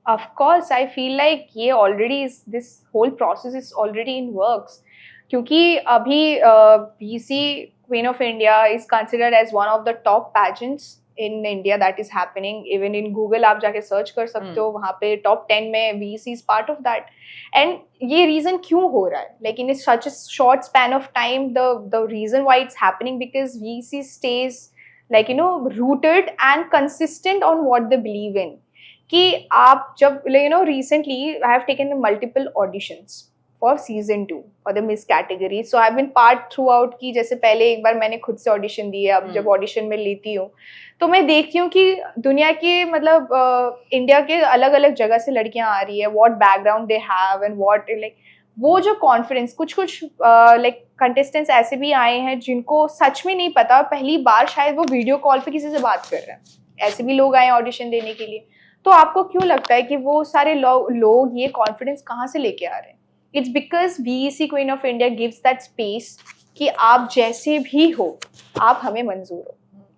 Of course, I feel like ये already is, this whole process is already in works. क्योंकि अभी VEC Queen of India is considered as one of the top pageants in India that is happening. Even in Google आप जाके search कर सकते हो, वहाँ पे top 10 में VEC is part of that. And ये reason क्यों हो रहा है? Like in such a short span of time, the reason why it's happening because VEC stays like, you know, rooted and consistent on what they believe in. कि आप जब, you know, recently I have taken multiple auditions for season 2 for the Miss category. So I've been part throughout कि जैसे पहले एक बार मैंने खुद से audition दी है, अब जब audition में लेती हूँ तो मैं देखती हूँ कि दुनिया के मतलब इंडिया के अलग अलग जगह से लड़कियाँ आ रही है, what background they have and what like वो जो कॉन्फिडेंस, कुछ लाइक कंटेस्टेंट्स ऐसे भी आए हैं जिनको सच में नहीं पता, पहली बार शायद वो वीडियो कॉल पे किसी से बात कर रहे हैं, ऐसे भी लोग आए ऑडिशन देने के लिए. तो आपको क्यों लगता है कि वो सारे लोग ये कॉन्फिडेंस कहाँ से लेके आ रहे हैं? It's because VEC queen of India gives that space कि आप जैसे भी हो, आप हमें मंजूर हो,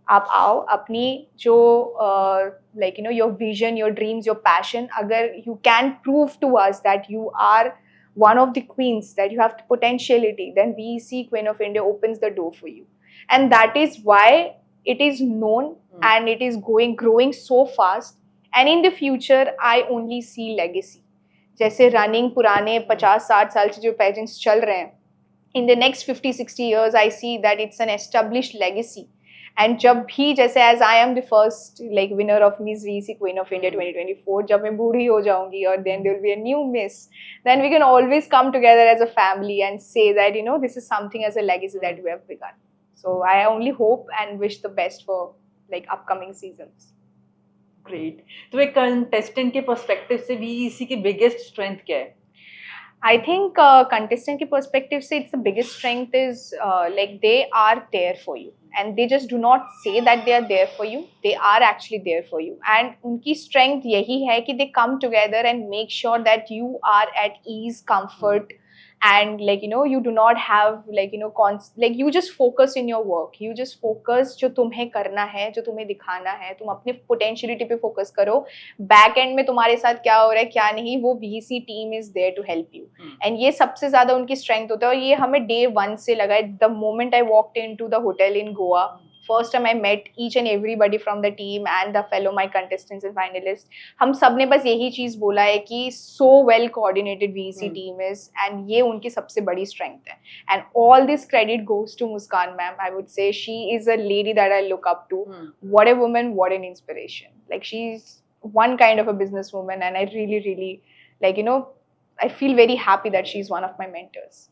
आप आओ, अपनी जो like you know your vision, your dreams, your passion, अगर you can prove to us that you are one of the queens, that you have potentiality, then VEC Queen of India opens the door for you. And that is why it is known and it is growing so fast. And in the future, I only see legacy. जैसे running पुराने 50-60 साल से जो pageants चल रहे हैं, in the next 50-60 years, I see that it's an established legacy. And जब भी जैसे as I am the first like winner of Miss VEC Queen of India 2024, जब मैं बूढ़ी हो जाऊंगी और then there will be a new Miss, then we can always come together as a family and say that, you know, this is something as a legacy that we have begun. So I only hope and wish the best for like upcoming seasons. Great. तो एक contestant के perspective से VEC की biggest strength क्या है? I think contestant के perspective से it's the biggest strength is like they are there for you. And they just do not say that they are there for you, they are actually there for you. And उनकी strength यही है कि they come together and make sure that you are at ease, comfort, and like, you know, you do not have like, you know, like you just focus in your work, you just focus जो तुम्हें करना है, जो तुम्हें दिखाना है, तुम अपने potentiality पे focus करो, back end में तुम्हारे साथ क्या हो रहा है क्या नहीं, वो VEC team is there to help you. And ये सबसे ज़्यादा उनकी strength होता है, और ये हमें day 1 से लगा है. The moment I walked into the hotel in Goa, first time I met each and everybody from the team and the fellow my contestants and finalists, हम सब ने बस यही चीज़ बोला है कि so well coordinated VEC team is, and ये उनकी सबसे बड़ी strength है. And all this credit goes to Muskan ma'am. I would say she is a lady that I look up to. What a woman, what an inspiration. Like she's one kind of a businesswoman, and I really, really like, you know, I feel very happy that she's one of my mentors.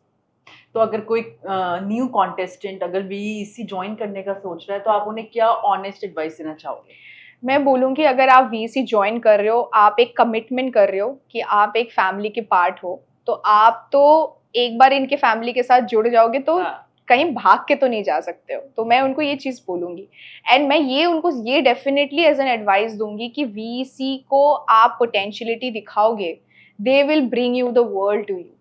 तो अगर कोई new contestant अगर VEC join करने का सोच रहा है तो आप उन्हें क्या ऑनेस्ट एडवाइस देना चाहोगे? मैं बोलूँगी अगर आप वीसी जॉइन कर रहे हो, आप एक कमिटमेंट कर रहे हो कि आप एक फैमिली के पार्ट हो, तो आप तो एक बार इनके फैमिली के साथ जुड़ जाओगे तो हाँ। कहीं भाग के तो नहीं जा सकते हो। तो मैं उनको ये चीज़ बोलूँगी एंड मैं ये उनको ये डेफिनेटली एज़ एन एडवाइस दूँगी कि वीसी को आप पोटेंशियलिटी दिखाओगे, they will bring you the world to you.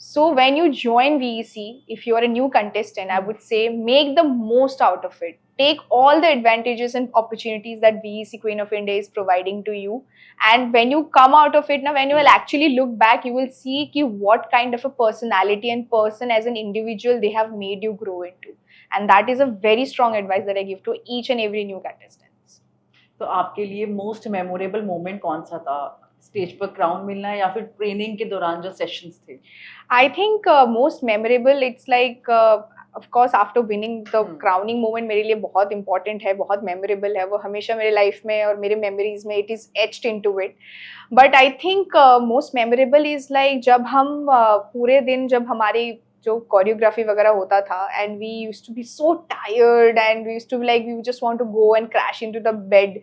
So when you join VEC, if you are a new contestant, I would say make the most out of it. Take all the advantages and opportunities that VEC Queen of India is providing to you. And when you come out of it, now when you will actually look back, you will see ki what kind of a personality and person as an individual they have made you grow into. And that is a very strong advice that I give to each and every new contestants. तो आपके लिए most memorable moment कौन सा था? Stage पर crown मिलना या फिर ट्रेनिंग के दौरान जो सेशंस थे? I think most memorable, it's like of course after winning the crowning moment मेरे लिए बहुत important है, बहुत memorable है, वो हमेशा मेरे life में और मेरे memories में it is etched into it. But I think most memorable is like जब हम पूरे दिन जब हमारी जो कोरियोग्राफी वगैरह होता था and we used to be so tired and we used to be like we just want to go and crash into the bed.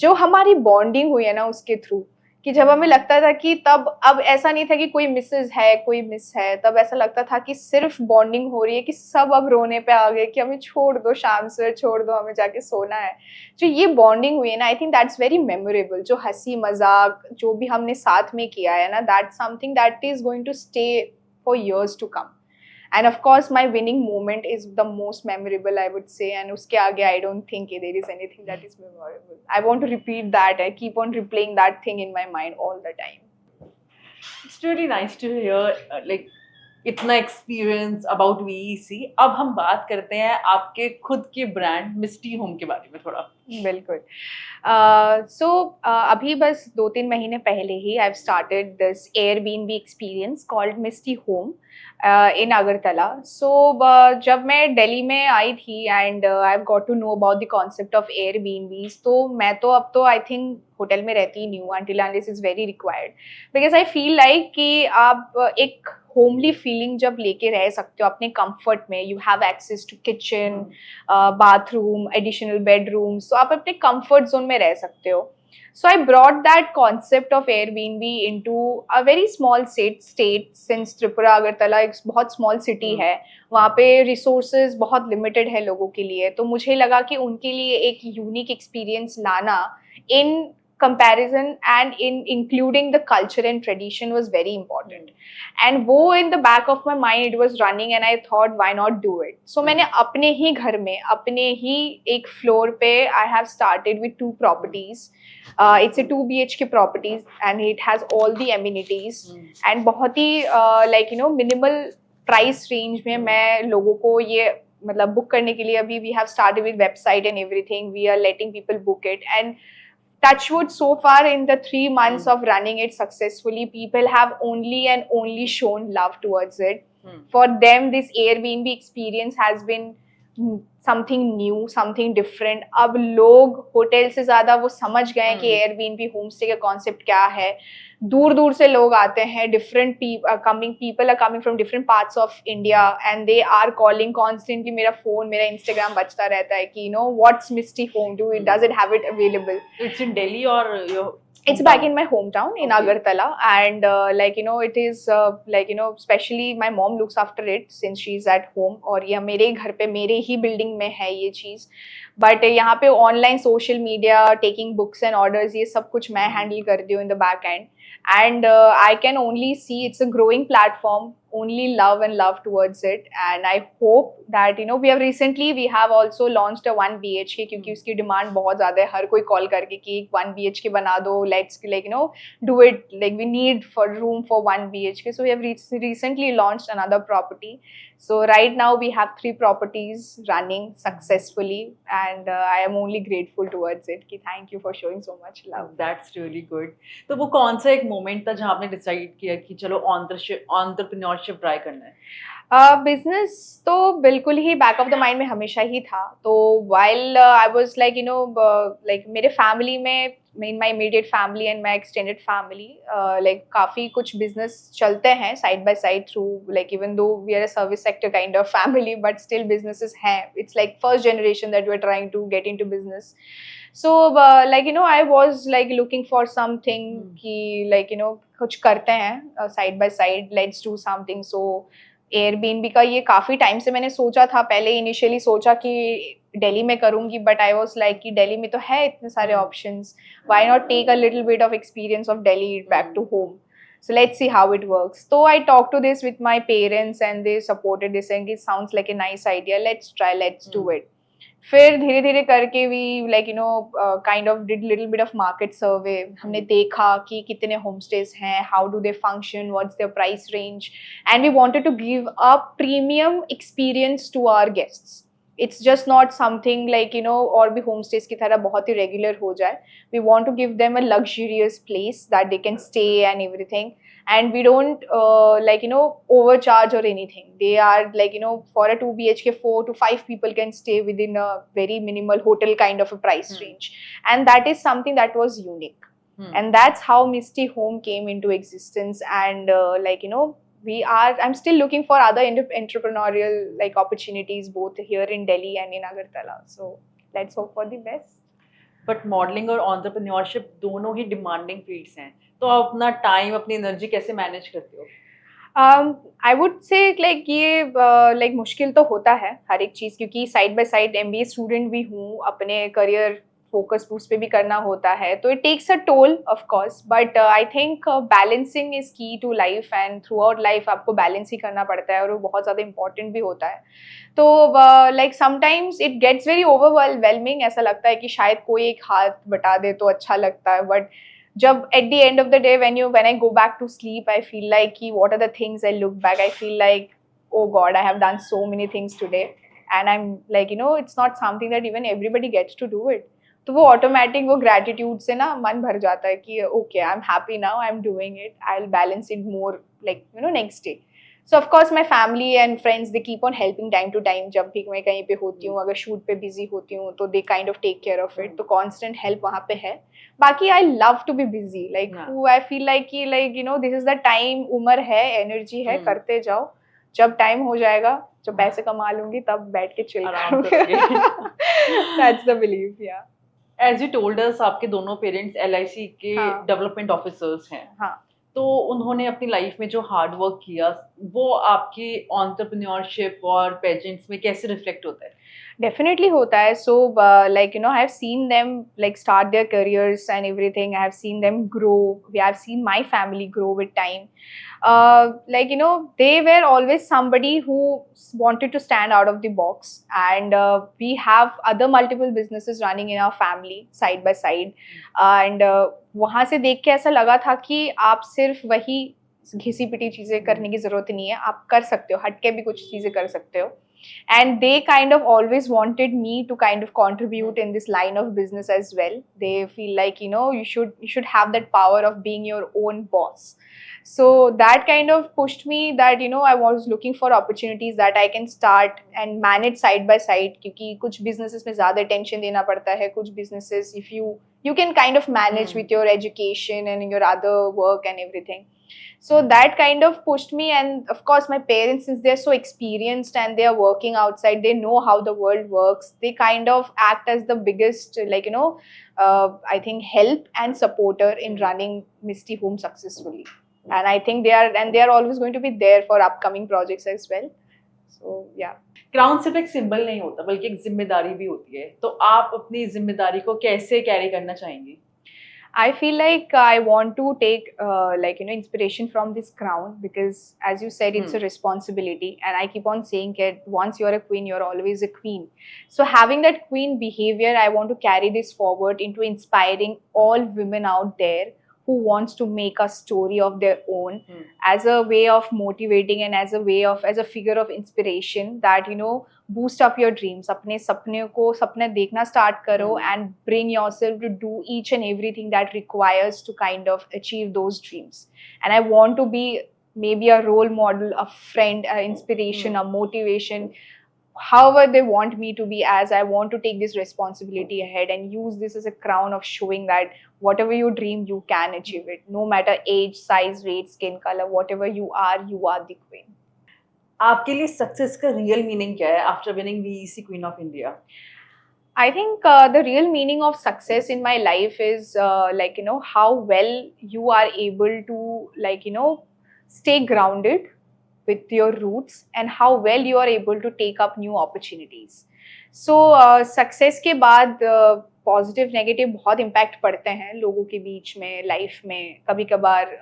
जो हमारी bonding हुई है ना उसके थ्रू कि जब हमें लगता था कि तब अब ऐसा नहीं था कि कोई मिसेस है कोई मिस है, तब ऐसा लगता था कि सिर्फ बॉन्डिंग हो रही है कि सब अब रोने पे आ गए कि हमें छोड़ दो, शाम से छोड़ दो, हमें जाके सोना है। जो ये बॉन्डिंग हुई है ना, I think that's very memorable. जो हंसी मजाक जो भी हमने साथ में किया है ना, that's something that is going to stay for years to come. And of course my winning moment is the most memorable, I would say, and uske aage I don't think there is anything that is memorable. I want to repeat that. I keep on replaying that thing in my mind all the time. It's really nice to hear like इतना experience about VEC. अब हम बात करते हैं आपके खुद के brand मिस्टी home के बारे में थोड़ा। बिल्कुल। सो अभी बस 2-3 महीने पहले ही I have started this Airbnb experience called misty home in Agartala. So जब मैं दिल्ली में आई थी and I have got to know about the concept of Airbnbs, तो मैं तो अब तो आई थिंक होटल में रहती ही नहीं हूँ until unless is very required, because I feel like कि आप एक होमली फीलिंग जब लेके रह सकते हो अपने कंफर्ट में, you have access to kitchen, bathroom, additional bedrooms, तो आप अपने कंफर्ट जोन में रह सकते हो। So I brought that concept of Airbnb into a very small state since Tripura, Agartala एक बहुत small city है, वहाँ पे resources बहुत limited है लोगों के लिए, तो मुझे लगा कि उनके लिए एक unique experience लाना in comparison and in including the culture and tradition was very important. And वो in the back of my mind it was running and I thought why not do it. So मैंने अपने ही घर में अपने ही एक floor पे I have started with 2 properties. It's a 2 BHK properties and it has all the amenities and बहुत ही like you know minimal price range में मैं लोगों को ये मतलब book करने के लिए अभी we have started with website and everything. We are letting people book it and touchwood, so far in the 3 months of running it successfully, people have only and only shown love towards it. For them, this Airbnb experience has been something new, something different. अब लोग hotel से ज़्यादा वो समझ गए कि Airbnb homestay का concept क्या है। दूर दूर से लोग आते हैं, different people are coming from different parts of India and they are calling constantly. मेरा phone, मेरा Instagram बजता रहता है कि you know what's Misty Home, does it have it available? It's in Delhi or your? It's back in my hometown in Agartala, and like you know it is like you know especially my mom looks after it since she's at home, और ये मेरे घर पे मेरे ही building में है ये चीज़, but यहाँ पे online social media, taking books and orders, ये सब कुछ मैं हैंडल करती हूँ इन the back and, and I can only see it's a growing platform, only love and love towards it, and I hope that you know we have also launched a 1 BHK क्योंकि उसकी demand बहुत ज़्यादा है, हर कोई call करके कि 1 BHK बना दो, let's like you know do it, like we need for room for 1 BHK. So we have recently launched another property. So right now we have 3 properties running successfully and I am only grateful towards it कि thank you for showing so much love. That's really good. तो वो कौन सा एक moment था जहाँ आपने decide किया कि चलो एंटरप्रेन्योरशिप ट्राई करना है? बिजनेस तो बिल्कुल ही बैक ऑफ द माइंड में हमेशा ही था. तो while I was like like मेरे फैमिली में, in my immediate family and my extended family, like काफी कुछ बिजनेस चलते हैं side by side through, like even though we are a service sector kind of family, but still businesses हैं. It's like first generation that we are trying to get into business. So I was like looking for something कि कुछ करते हैं side by side, let's do something. So Airbnb का ये काफी time से मैंने सोचा था. पहले इनिशियली सोचा कि दिल्ली में करूंगी, बट आई वाज लाइक कि दिल्ली में तो है इतने सारे options, why not take a little bit of experience of Delhi back to home. So let's see how it works. So I talked to this with my parents and they supported this, saying it sounds like a nice idea, let's try, let's do it. फिर धीरे धीरे करके we kind of did little bit of market survey. हमने देखा कि कितने home stays हैं, how do they function, what's their price range, and we wanted to give a premium experience to our guests. It's just not something और भी home stage की तरह बहुत ही रेगुलर हो जाए. We want to give them a luxurious place that they can stay and everything. And we don't overcharge or anything. They are for a 2 BHK 4 to 5 people can stay within a very minimal hotel kind of a price range, and that is something that was unique. And that's how Misty Home came into existence. And I'm still looking for other entrepreneurial opportunities both here in Delhi and in Agartala. So let's hope for the best. But modelling और entrepreneurship दोनों ही demanding fields हैं, तो आप अपना time, अपनी energy कैसे manage करते हो? आई वुड से ये मुश्किल तो होता है हर एक चीज़, क्योंकि side by side MBA student भी हूँ, अपने करियर फोकस उस पर भी करना होता है, तो it takes a toll of course. But I think balancing is key to life, and throughout life आपको बैलेंस ही करना पड़ता है, और वो बहुत ज़्यादा इंपॉर्टेंट भी होता है. तो sometimes it gets very overwhelming. ऐसा लगता है कि शायद कोई एक हाथ बटा दे तो अच्छा लगता है, बट जब at the end of the day when I go back to sleep, I feel like what are the things I look back, I feel like, oh God, I have done so many things today, and I'm it's not something that even everybody gets to do it. तो वो automatic वो gratitude से ना मन भर जाता है कि okay, I am happy now, I am doing it, I will balance it more next day. So of course my family and friends they keep on helping time to time. जब भी मैं कहीं पे होती हूँ, अगर शूट पे busy होती हूँ, तो they kind of take care of it. तो कॉन्स्टेंट हेल्प वहाँ पे है. बाकी I love to be busy, I feel like कि दिस इज द टाइम. उम्र है, एनर्जी है, करते जाओ. जब टाइम हो जाएगा, जब पैसे कमा लूंगी, तब बैठ के चिल करूंगी. That's the belief. या एज यू टोल्ड अस, आपके दोनों पेरेंट्स LIC के डेवलपमेंट ऑफिसर्स हैं. हाँ. तो उन्होंने अपनी लाइफ में जो हार्ड वर्क किया, वो आपकी एंटरप्रेन्योरशिप और पेजेंट्स में कैसे रिफ्लेक्ट होता है? Definitely होता है. So I have seen them start their careers and everything. I have seen them grow. I have seen my family grow with time. They were always somebody who wanted to stand out of the box, and we have other multiple businesses running in our family side by side. And वहाँ से देख के ऐसा लगा था कि आप सिर्फ वही घिसी पिटी चीज़ें करने की ज़रूरत नहीं है, आप कर सकते हो, हट के भी कुछ चीज़ें कर सकते हो. And they kind of always wanted me to kind of contribute in this line of business as well. They feel like you should have that power of being your own boss. So that kind of pushed me that I was looking for opportunities that I can start and manage side by side, क्योंकि कुछ businesses में ज़्यादा attention देना पड़ता है, कुछ businesses if you can kind of manage with your education and your other work and everything. So that kind of pushed me, and of course my parents, since they're so experienced and they are working outside, they know how the world works, they kind of act as the biggest I think help and supporter in running Misty Home successfully. And I think they are always going to be there for upcoming projects as well. So yeah. Crown सिर्फ एक symbol नहीं होता, बल्कि एक जिम्मेदारी भी होती है. तो आप अपनी जिम्मेदारी को कैसे कैरी करना चाहेंगे? I feel like I want to take inspiration from this crown, because as you said, it's a responsibility, and I keep on saying that once you're a queen, you're always a queen. So having that queen behavior, I want to carry this forward into inspiring all women out there who wants to make a story of their own, as a way of motivating and as a figure of inspiration that boost up your dreams. अपने सपने को सपने देखना start करो, and bring yourself to do each and everything that requires to kind of achieve those dreams. And I want to be maybe a role model, a friend, an inspiration, a motivation. However they want me to be, as I want to take this responsibility ahead and use this as a crown of showing that whatever you dream, you can achieve it. No matter age, size, weight, skin color, whatever you are the queen. आपके लिए success का real meaning क्या है after winning VEC queen of India? I think the real meaning of success in my life is like, how well you are able to, like, stay grounded with your roots and how well you are able to take up new opportunities. So success के बाद positive negative बहुत impact पड़ते हैं लोगों के बीच में, life में. कभी कभार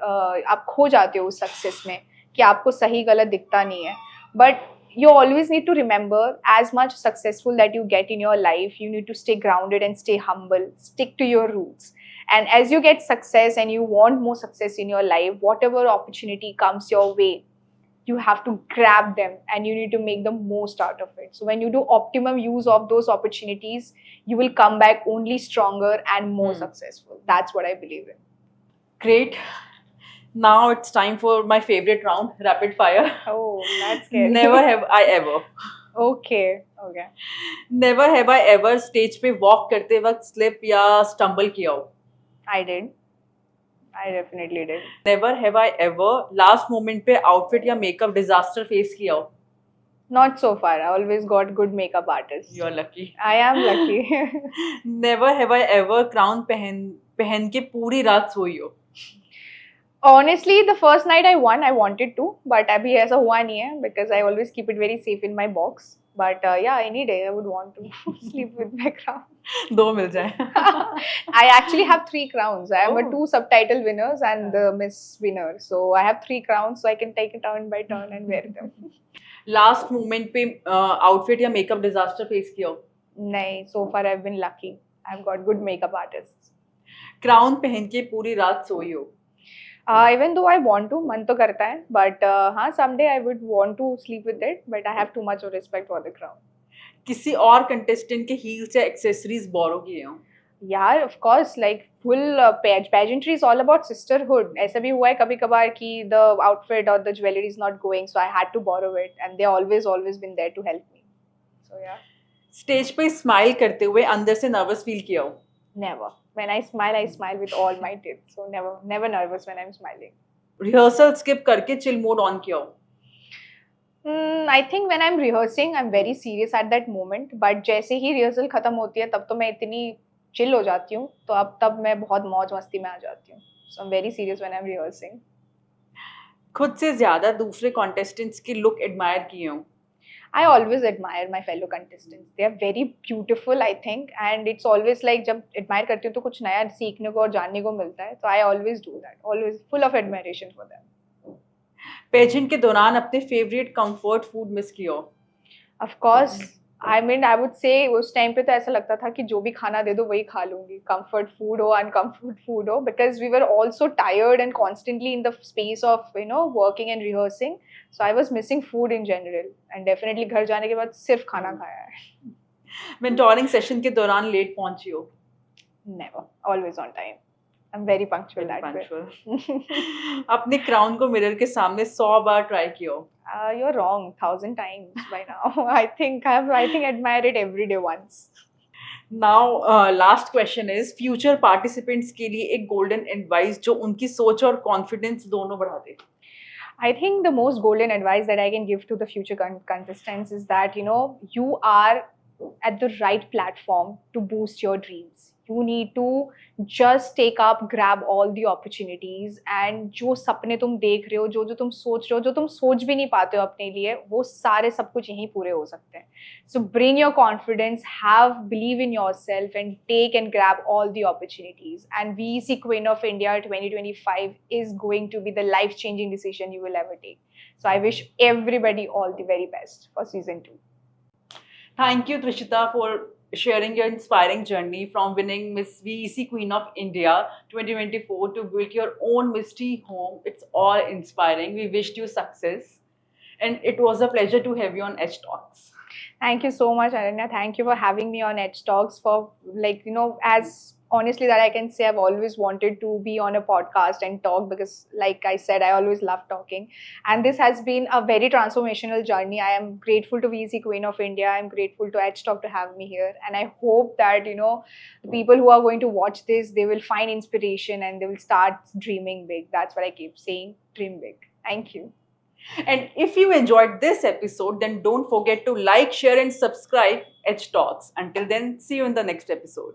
आप खो जाते हो उस सक्सेस में कि आपको सही गलत दिखता नहीं है. But you always need to remember, as much successful that you get in your life, you need to stay grounded and stay humble, stick to your roots. And as you get success and you want more success in your life, whatever opportunity comes your way, you have to grab them and you need to make the most out of it. So when you do optimum use of those opportunities, you will come back only stronger and more successful. That's what I believe in. Great. Now it's time for my favorite round, rapid fire. Oh, that's scary. Never have I ever. Okay. Never have I ever stage पे walk करते वक्त slip या stumble किया हो. I did. I definitely did. Never have I ever last moment पे outfit या makeup disaster face किया हो. Not so far. I always got good makeup artists. You're lucky. I am lucky. Never have I ever crown पहन के पूरी रात सोई हो. Honestly, the first night I won, I wanted to, but अभी ऐसा हुआ नहीं है because I always keep it very safe in my box. But yeah, any day I would want to sleep with my crown. दो मिल जाए. I actually have 3 crowns. I am a 2 subtitle winners and the Miss winner. So I have 3 crowns, so I can take it turn by turn and wear them. Last moment पे outfit या makeup disaster face किया हो. नहीं, so far I've been lucky. I've got good makeup artists. Crown पहन के पूरी रात सोई हो. Even though I want to, मन तो करता है, but हाँ, someday I would want to sleep with it, but I have too much of respect for the crown. किसी और contestant के heels या accessories borrow किए हो. Yeah, of course, like full pageantry is all about sisterhood. ऐसा भी हुआ है कभी कभार कि the outfit or the jewelry is not going, so I had to borrow it, and they always been there to help me. So yeah. Stage पे smile करते हुए अंदर से nervous feel किया हो. Never. When I smile with all my teeth. So never nervous when I'm smiling. Rehearsal skip करके chill mode on किया हो. I think when I'm rehearsing, I'm very serious at that moment. But जैसे ही rehearsal खत्म होती है, तब तो मैं इतनी chill हो जाती हूँ. तो अब तब मैं बहुत मौज मस्ती में आ जाती हूँ. So I'm very serious when I'm rehearsing. खुद से ज़्यादा दूसरे contestants की look admire किए हो. I always admire my fellow contestants. They are very beautiful, I think, and it's always like जब admire करती हूँ तो कुछ नया सीखने को और जानने को मिलता है. So I always do that. Always full of admiration for them. Pageant के दौरान अपने favorite comfort food miss किए हो. Of course, I mean, I would say उस टाइम पे तो ऐसा लगता था कि जो भी खाना दे दो वही खा लूंगी. Comfort food हो, uncomfort food हो, because we were all so tired and constantly in the space of working and rehearsing. So I was missing food in general, and definitely घर जाने के बाद सिर्फ खाना खाया है. Mentoring session के दौरान late पहुंची हो. Never, always on time. I'm very punctual that way. अपने crown को mirror के सामने 100 बार try किया हो. You're wrong, 1,000 times by now. I think admire it every day once. Now, last question is future participants के लिए एक golden advice जो उनकी सोच और confidence दोनों बढ़ा दे. I think the most golden advice that I can give to the future contestants is that, you are at the right platform to boost your dreams. You need to just take up, grab all the opportunities, and जो सपने तुम देख रहे हो, जो तुम सोच रहे हो, जो तुम सोच भी नहीं पाते हो अपने लिए, वो सारे सब कुछ यहीं पूरे हो सकते हैं. So bring your confidence, believe in yourself, and take and grab all the opportunities. And VEC Queen of India 2025 is going to be the life-changing decision you will ever take. So I wish everybody all the very best for season 2. Thank you, Trishita, for sharing your inspiring journey from winning Miss VEC Queen of India 2024 to build your own Misty home. It's all inspiring. We wished you success. And it was a pleasure to have you on Edge Talks. Thank you so much, Ananya. Thank you for having me on Edge Talks for, as honestly that I can say I've always wanted to be on a podcast and talk, because like I said, I always love talking. And this has been a very transformational journey. I am grateful to VC Queen of India. I'm grateful to Edge Talk to have me here. And I hope that, you know, the people who are going to watch this, they will find inspiration and they will start dreaming big. That's what I keep saying. Dream big. Thank you. And if you enjoyed this episode, then don't forget to like, share, and subscribe Edge Talks. Until then, see you in the next episode.